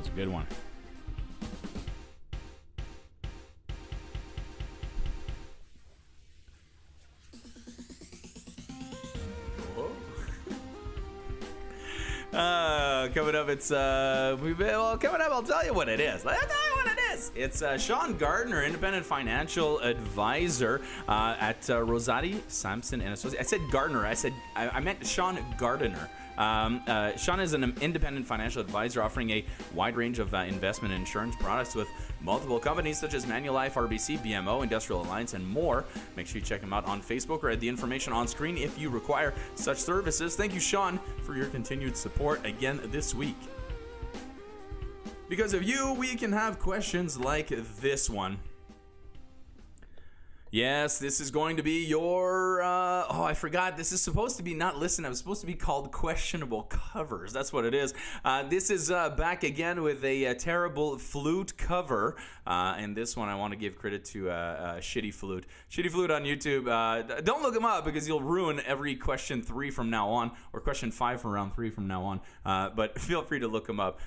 was a good one. Coming up, it's coming up, I'll tell you what it is. It's Sean Gardner, independent financial advisor at Rosati Sampson and Associates. I said Gardner. I meant Sean Gardner. Sean is an independent financial advisor offering a wide range of investment and insurance products with multiple companies such as Manulife, RBC, BMO, Industrial Alliance, and more. Make sure you check him out on Facebook or at the information on screen if you require such services. Thank you, Sean, for your continued support again this week. Because of you, we can have questions like this one. Yes, this is going to be your, I forgot. This is supposed to be not listen. It was supposed to be called questionable covers. That's what it is. This is back again with a terrible flute cover. And this one I want to give credit to Shitty Flute. Shitty Flute on YouTube. Don't look him up because you'll ruin every question 3 from now on, or question 5 from round 3 from now on. But feel free to look him up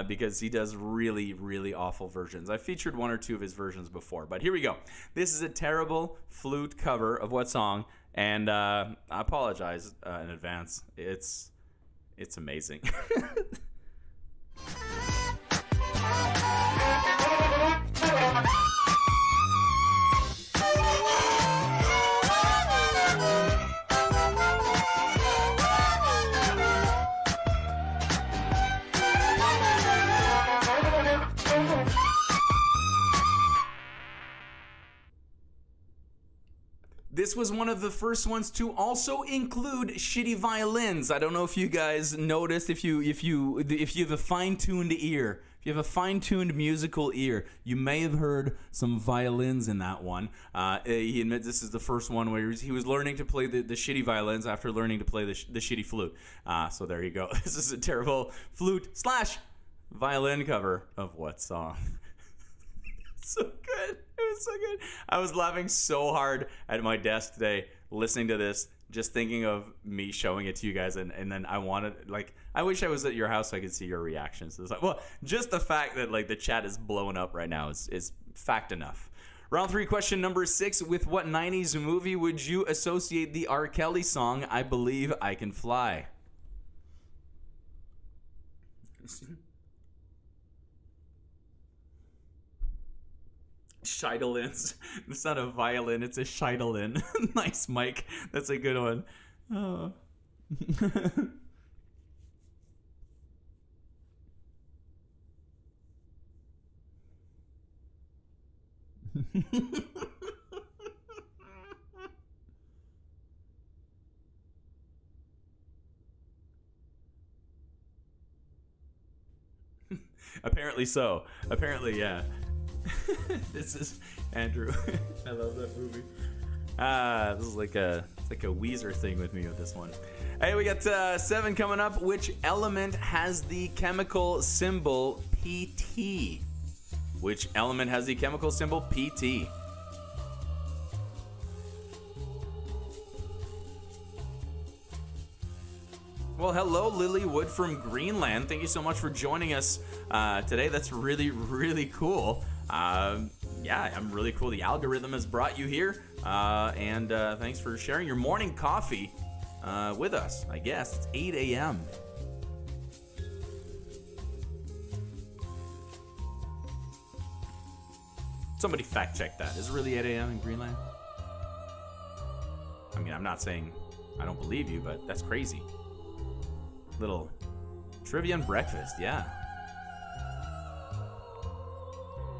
because he does really, really awful versions. I've featured 1 or 2 of his versions before. But here we go. This is a terrible flute cover of what song? And I apologize in advance. It's amazing. This was one of the first ones to also include shitty violins. I don't know if you guys noticed, if you have a fine-tuned ear, if you have a fine-tuned musical ear, you may have heard some violins in that one. He admits this is the first one where he was learning to play the shitty violins after learning to play the shitty flute. So there you go. This is a terrible flute/violin cover of what song? So good. It was so good. I was laughing so hard at my desk today listening to this, just thinking of me showing it to you guys, and then I wanted, I wish I was at your house so I could see your reactions. It's well, just the fact that the chat is blowing up right now is fact enough. Round 3, question number 6. With what 90s movie would you associate the R. Kelly song I Believe I Can Fly? Scheidolins. It's not a violin, it's a scheidolin. Nice, Mike. That's a good one. Oh. Apparently so. Apparently, yeah. This is Andrew. I love that movie. This is like a Weezer thing with me with this one. Hey, we got 7 coming up. Which element has the chemical symbol PT? Which element has the chemical symbol PT? Well, hello, Lily Wood from Greenland. Thank you so much for joining us today. That's really, really cool. Yeah, I'm really cool. The algorithm has brought you here. And thanks for sharing your morning coffee with us. I guess it's 8 a.m. Somebody fact check that. Is it really 8 a.m. in Greenland? I mean, I'm not saying I don't believe you, but that's crazy. Little trivia and breakfast, yeah.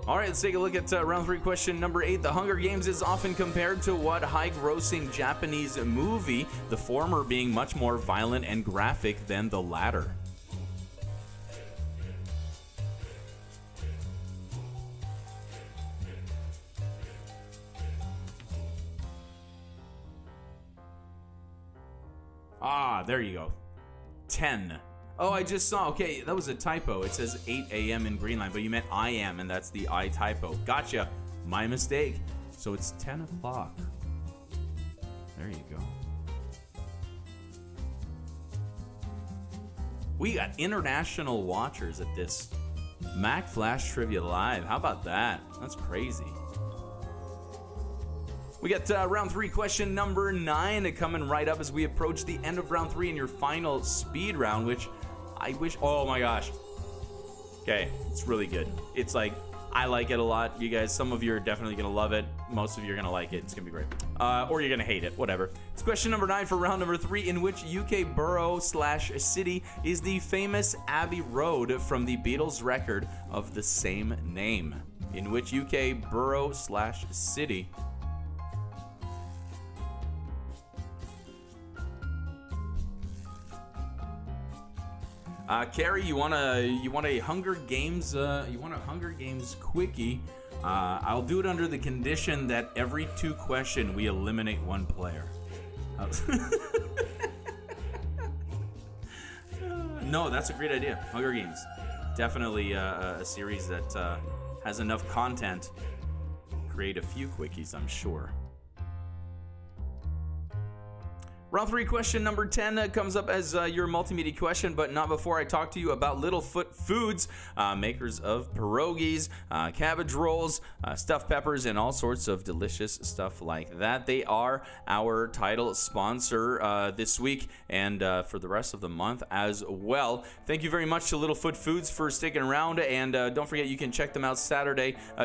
All right, let's take a look at round 3, question number 8. The Hunger Games is often compared to what high-grossing Japanese movie, the former being much more violent and graphic than the latter? Ah, there you go. 10. Oh, I just saw. Okay, that was a typo. It says 8 a.m. in Greenland, but you meant I am, and that's the I typo. Gotcha. My mistake. So it's 10 o'clock. There you go. We got international watchers at this Mac Flash Trivia Live. How about that? That's crazy. We got round 3, question number 9 coming right up as we approach the end of round 3 in your final speed round, which I wish... Oh my gosh. Okay, it's really good. It's like, I like it a lot. You guys, some of you are definitely going to love it. Most of you are going to like it. It's going to be great. Or you're going to hate it. Whatever. It's question number 9 for round number 3. In which UK borough/city is the famous Abbey Road from the Beatles record of the same name? In which UK borough/city? Carrie, you want a Hunger Games quickie? I'll do it under the condition that every 2 questions we eliminate 1 player. No, that's a great idea. Hunger Games, definitely a series that has enough content. Create a few quickies, I'm sure. Round 3, question number 10 comes up as your multimedia question, but not before I talk to you about Littlefoot Foods, makers of pierogies, cabbage rolls, stuffed peppers, and all sorts of delicious stuff like that. They are our title sponsor this week and for the rest of the month as well. Thank you very much to Littlefoot Foods for sticking around, and don't forget you can check them out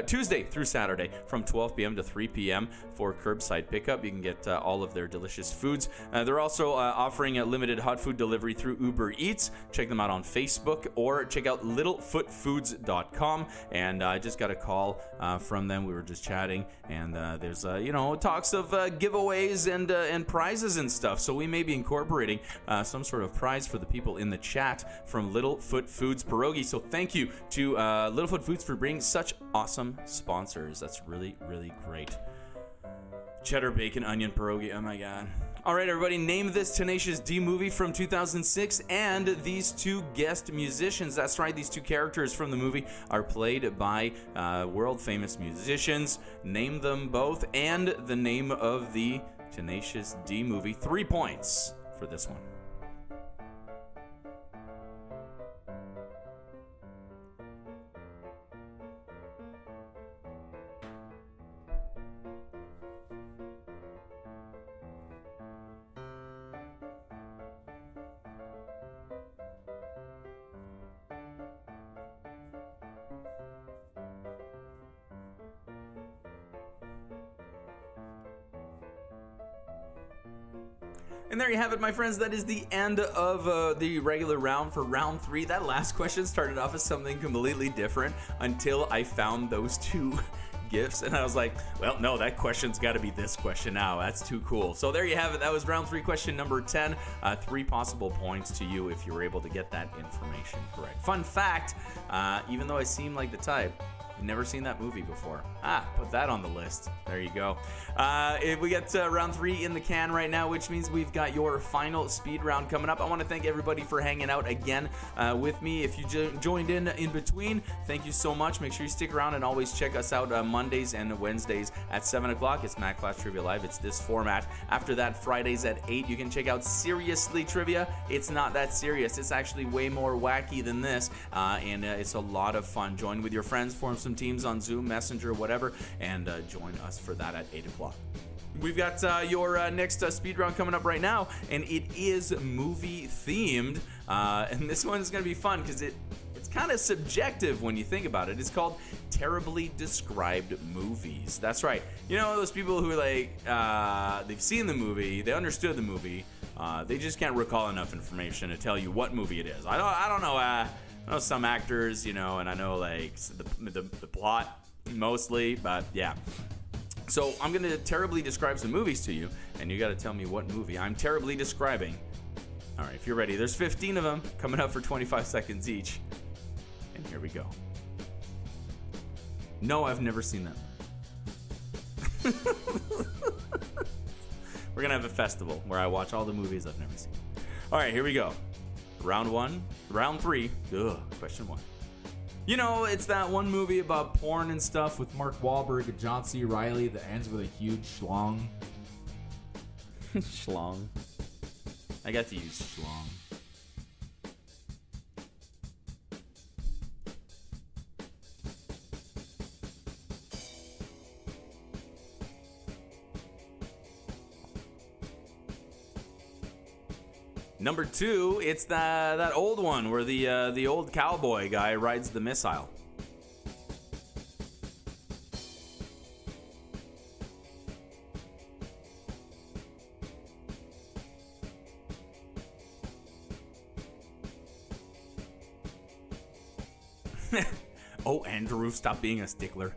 Tuesday through Saturday from 12 p.m. to 3 p.m. for curbside pickup. You can get all of their delicious foods. They're also offering a limited hot food delivery through Uber Eats. Check them out on Facebook or check out littlefootfoods.com. And I just got a call from them. We were just chatting, and there's talks of giveaways and prizes and stuff. So we may be incorporating some sort of prize for the people in the chat from Littlefoot Foods Pierogi. So thank you to Littlefoot Foods for being such awesome sponsors. That's really, really great. Cheddar bacon onion pierogi. Oh my god. All right, everybody, name this Tenacious D movie from 2006 and these 2 guest musicians. That's right, these 2 characters from the movie are played by world-famous musicians. Name them both and the name of the Tenacious D movie. 3 points for this one. And there you have it, my friends. That is the end of the regular round for round 3. That last question started off as something completely different until I found those 2 gifts, and I was like, well, no, that question's got to be this question now. That's too cool. So there you have it. That was round 3, question number 10. 3 possible points to you if you were able to get that information correct. Fun fact, even though I seem like the type, I've never seen that movie before. Put that on the list. There you go. We got round 3 in the can right now, which means we've got your final speed round coming up. I want to thank everybody for hanging out again with me. If you joined in between, thank you so much. Make sure you stick around and always check us out Mondays and Wednesdays at 7 o'clock. It's Mack Flash Trivia Live. It's this format. After that, Fridays at 8, you can check out Seriously Trivia. It's not that serious. It's actually way more wacky than this, and it's a lot of fun. Join with your friends, form some teams on Zoom, Messenger, whatever, and join us for that at 8 o'clock. We've got your next speed round coming up right now, and it is movie themed, and this one's going to be fun because it's kind of subjective when you think about it. It's called Terribly Described Movies. That's right. You know, those people who they've seen the movie, they understood the movie, they just can't recall enough information to tell you what movie it is. I don't know. I know some actors, and I know like the plot mostly, but yeah. So I'm going to terribly describe some movies to you, and you got to tell me what movie I'm terribly describing. All right, if you're ready, there's 15 of them coming up for 25 seconds each. And here we go. No, I've never seen that. We're going to have a festival where I watch all the movies I've never seen. All right, here we go. Round 3, question 1. You know, it's that one movie about porn and stuff with Mark Wahlberg and John C. Reilly that ends with a huge schlong. Schlong. I got to use schlong. Number 2, it's that old one where the old cowboy guy rides the missile. Oh, Andrew, stop being a stickler.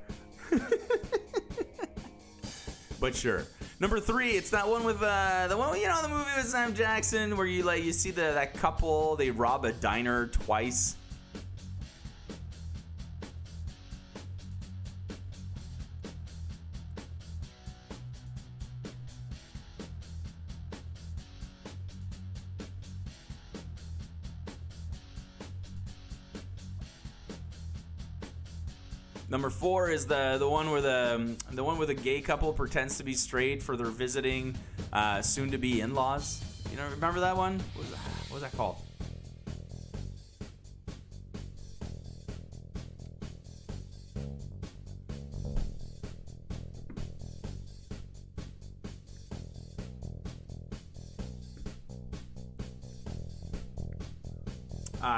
But sure. Number 3, it's that one with the one, you know, the movie with Sam Jackson where you see that couple, they rob a diner twice. Number 4 is the one where the gay couple pretends to be straight for their visiting soon-to-be in-laws. You know, remember that one? What was that called?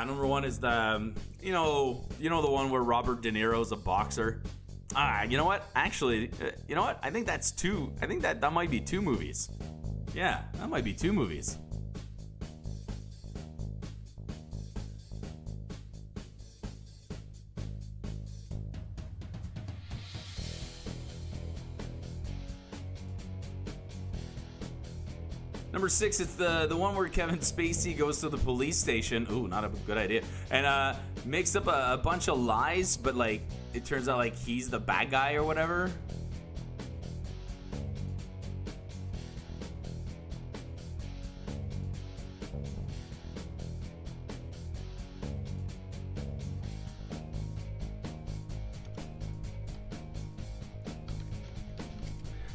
Number 1 is the you know the one where Robert De Niro's a boxer. You know what? Actually, you know what? I think that's 2. I think that might be 2 movies. Yeah, that might be 2 movies. Number 6, it's the one where Kevin Spacey goes to the police station. Ooh, not a good idea. And makes up a bunch of lies, but like it turns out like he's the bad guy or whatever.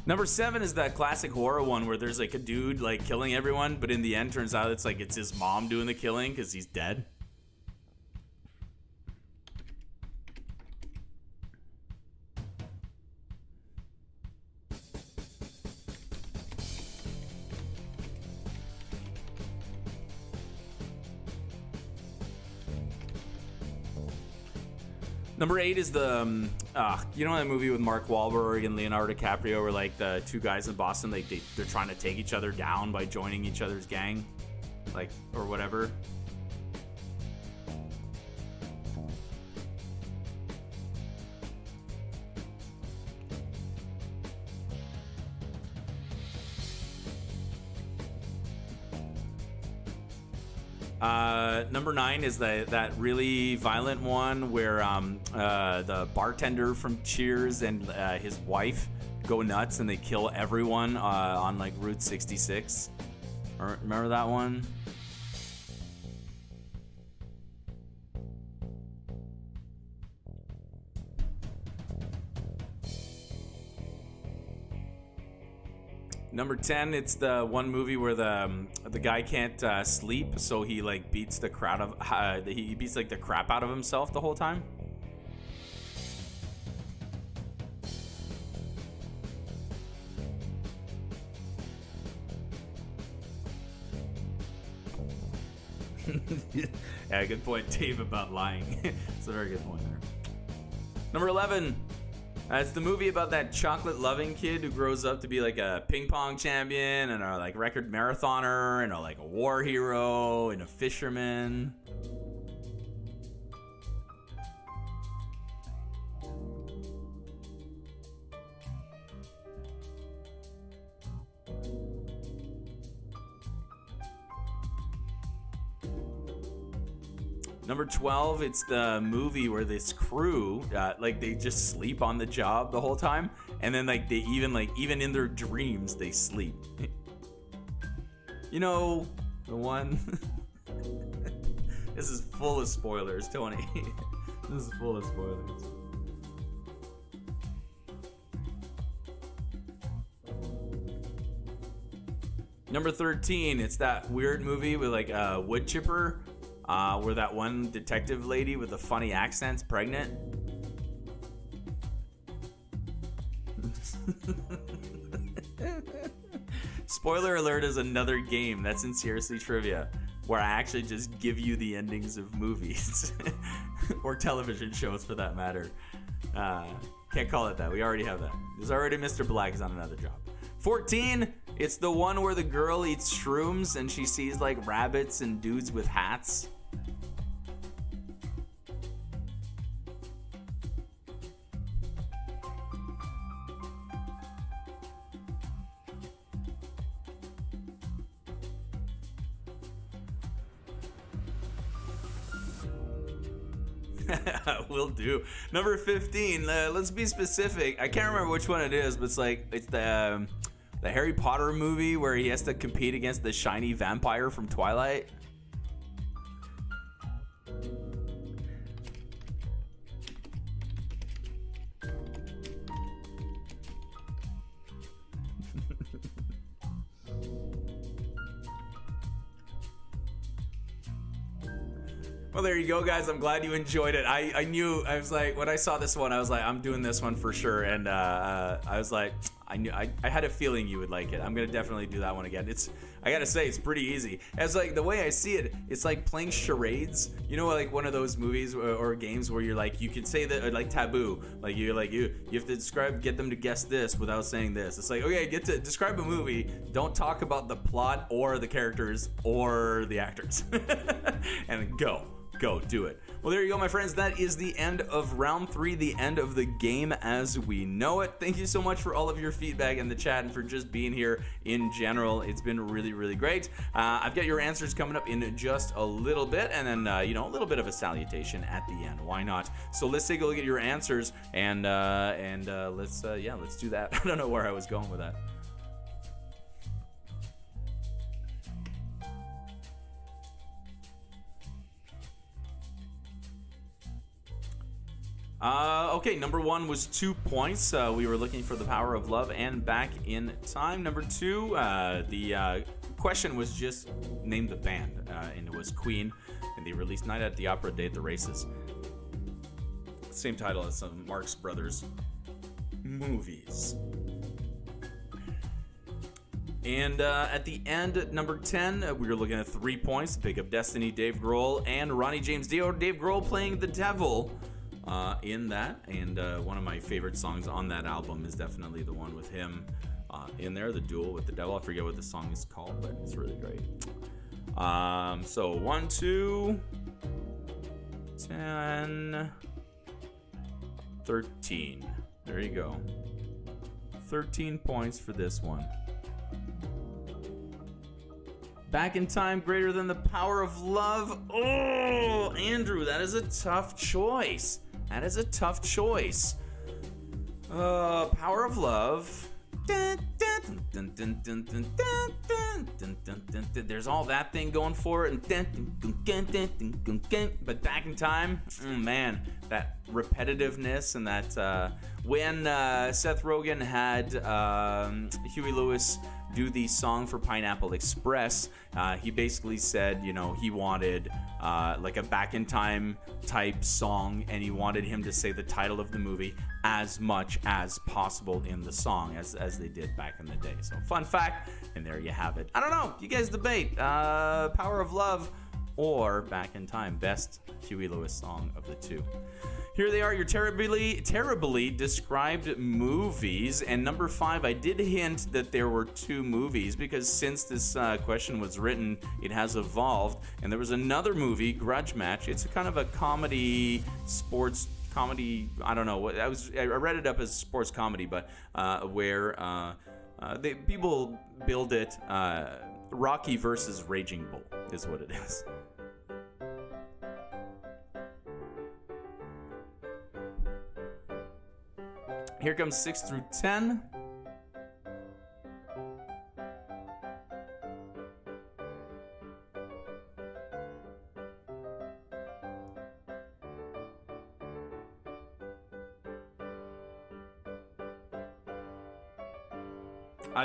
Number 7 is that classic horror one where there's like a dude like killing everyone, but in the end turns out it's his mom doing the killing because he's dead. Number 8 is the, you know that movie with Mark Wahlberg and Leonardo DiCaprio where like the 2 guys in Boston, like they're trying to take each other down by joining each other's gang, like, or whatever. Number 9 is that really violent one where the bartender from Cheers and his wife go nuts and they kill everyone on like Route 66. Remember that one? Number 10, it's the one movie where the guy can't sleep, so he like beats the crap out of himself the whole time. Yeah, good point, Dave, about lying. It's a very good point there. Number 11. It's the movie about that chocolate-loving kid who grows up to be like a ping pong champion and a like record marathoner and a war hero and a fisherman. Number 12, it's the movie where this crew, they just sleep on the job the whole time, and then like they even in their dreams they sleep. You know, the one. This is full of spoilers, Tony. This is full of spoilers. Number 13, it's that weird movie with like a wood chipper. Where that one detective lady with the funny accent's pregnant. Spoiler alert is another game that's in Seriously Trivia, where I actually just give you the endings of movies or television shows for that matter. Can't call it that. We already have that. There's already Mr. Black is on another job. 14, it's the one where the girl eats shrooms and she sees like rabbits and dudes with hats. Will do. Number 15. Let's be specific. I can't remember which one it is, but it's the Harry Potter movie where he has to compete against the shiny vampire from Twilight. Well, there you go, guys. I'm glad you enjoyed it. I knew, I was like, when I saw this one, I was like, I'm doing this one for sure. And I was like, I had a feeling you would like it. I'm going to definitely do that one again. I got to say, it's pretty easy. It's like, the way I see it, it's like playing charades. You know, like one of those movies or games where you're like, you can say that, like Taboo. Like, you have to get them to guess this without saying this. It's like, okay, get to describe a movie. Don't talk about the plot or the characters or the actors. And go, do it. Well, there you go, my friends. That is the end of round 3, the end of the game as we know it. Thank you so much for all of your feedback in the chat and for just being here in general. It's been really, really great. I've got your answers coming up in just a little bit, and then a little bit of a salutation at the end. Why not? So let's take a look at your answers, and let's do that. I don't know where I was going with that. Okay, number 1 was 2 points. We were looking for The Power of Love and Back in Time. Number 2, the question was just name the band, and it was Queen, and they released Night at the Opera, Day at the Races. Same title as some Marx Brothers movies. And at the end, number 10, we were looking at 3 points. Pick Up Destiny, Dave Grohl, and Ronnie James Dio. Dave Grohl playing the devil in that. And one of my favorite songs on that album is definitely the one with him in there, the duel with the devil. I forget what the song is called, but it's really great. So 1, 2, 10, 13. There you go. 13 points for this one. Back in Time, greater than The Power of Love. Oh, Andrew, that is a tough choice. There's all that thing going for it, but Back in Time, man, that repetitiveness and that when Seth Rogen had Huey Lewis do the song for Pineapple Express, he basically said, he wanted like a Back in Time type song, and he wanted him to say the title of the movie as much as possible in the song as they did back in the day. So fun fact, and there you have it. I don't know, you guys debate Power of Love or Back in Time, best Huey Lewis song of the two. Here they are, your terribly described movies. And number 5, I did hint that there were 2 movies because since this question was written, it has evolved. And there was another movie, Grudge Match. It's a kind of a comedy, sports comedy. I don't know. I read it up as sports comedy, but where people build it. Rocky versus Raging Bull is what it is. Here comes 6 through 10.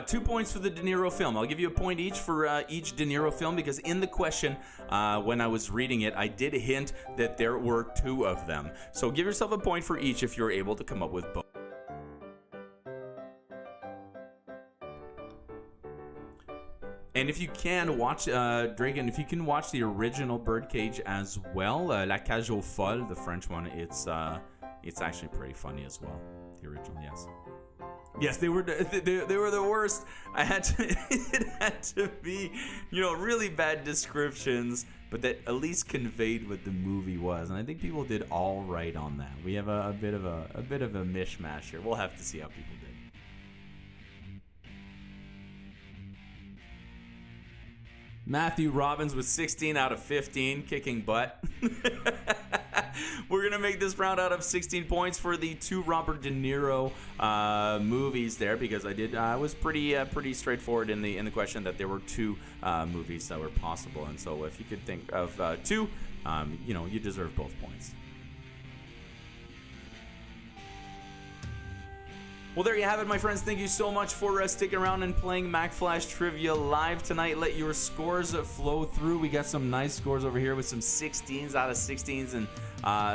Two points for the De Niro film. I'll give you a point each for each De Niro film because in the question, when I was reading it, I did hint that there were 2 of them. So give yourself a point for each if you're able to come up with both. And if you can watch, Dragon, if you can watch the original Birdcage as well, La Cage aux Folles, the French one, it's actually pretty funny as well. The original, yes. Yes, they were the worst. It had to be, really bad descriptions, but that at least conveyed what the movie was. And I think people did all right on that. We have a bit of a mishmash here. We'll have to see how people did. Matthew Robbins with 16 out of 15, kicking butt. We're going to make this round out of 16 points for the 2 Robert De Niro movies there, because I was pretty straightforward in the question that there were 2 movies that were possible. And so if you could think of 2, you deserve both points. Well, there you have it, my friends. Thank you so much for sticking around and playing Mack Flash Trivia live tonight. Let your scores flow through. We got some nice scores over here with some 16s out of 16s and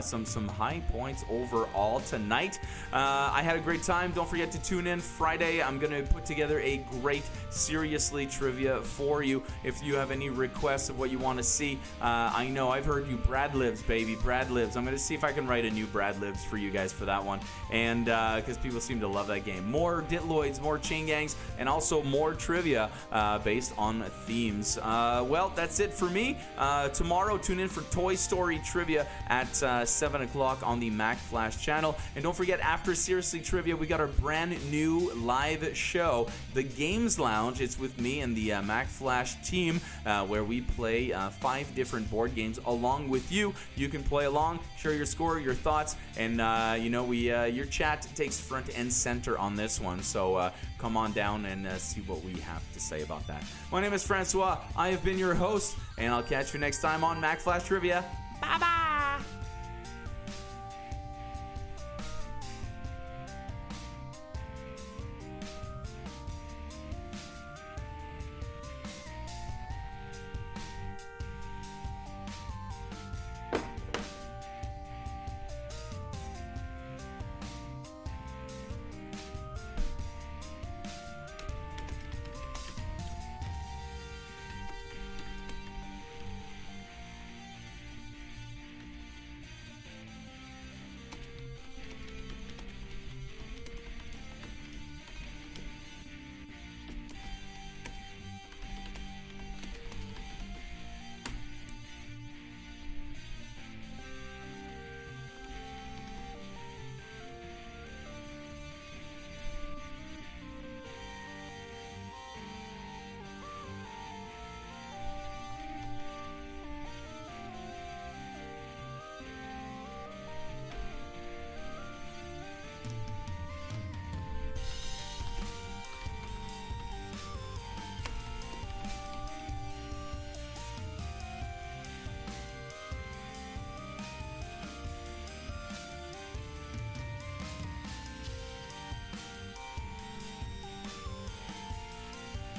some high points overall tonight. I had a great time. Don't forget to tune in Friday. I'm going to put together a great Seriously Trivia for you. If you have any requests of what you want to see, I know I've heard you Brad Libs, baby. Brad Libs. I'm going to see if I can write a new Brad Libs for you guys for that one. And because people seem to love that game. More Ditloids, more Chain Gangs, and also more trivia based on themes. Well, that's it for me. Tomorrow, tune in for Toy Story Trivia at 7 o'clock on the Mack Flash channel. And don't forget, after Seriously Trivia, we got our brand new live show, The Games Lounge. It's with me and the Mack Flash team, where we play 5 different board games along with you. You can play along, share your score, your thoughts, and your chat takes front and center on this one. So come on down and see what we have to say about that. My name is François. I have been your host, and I'll catch you next time on Mack Flash Trivia.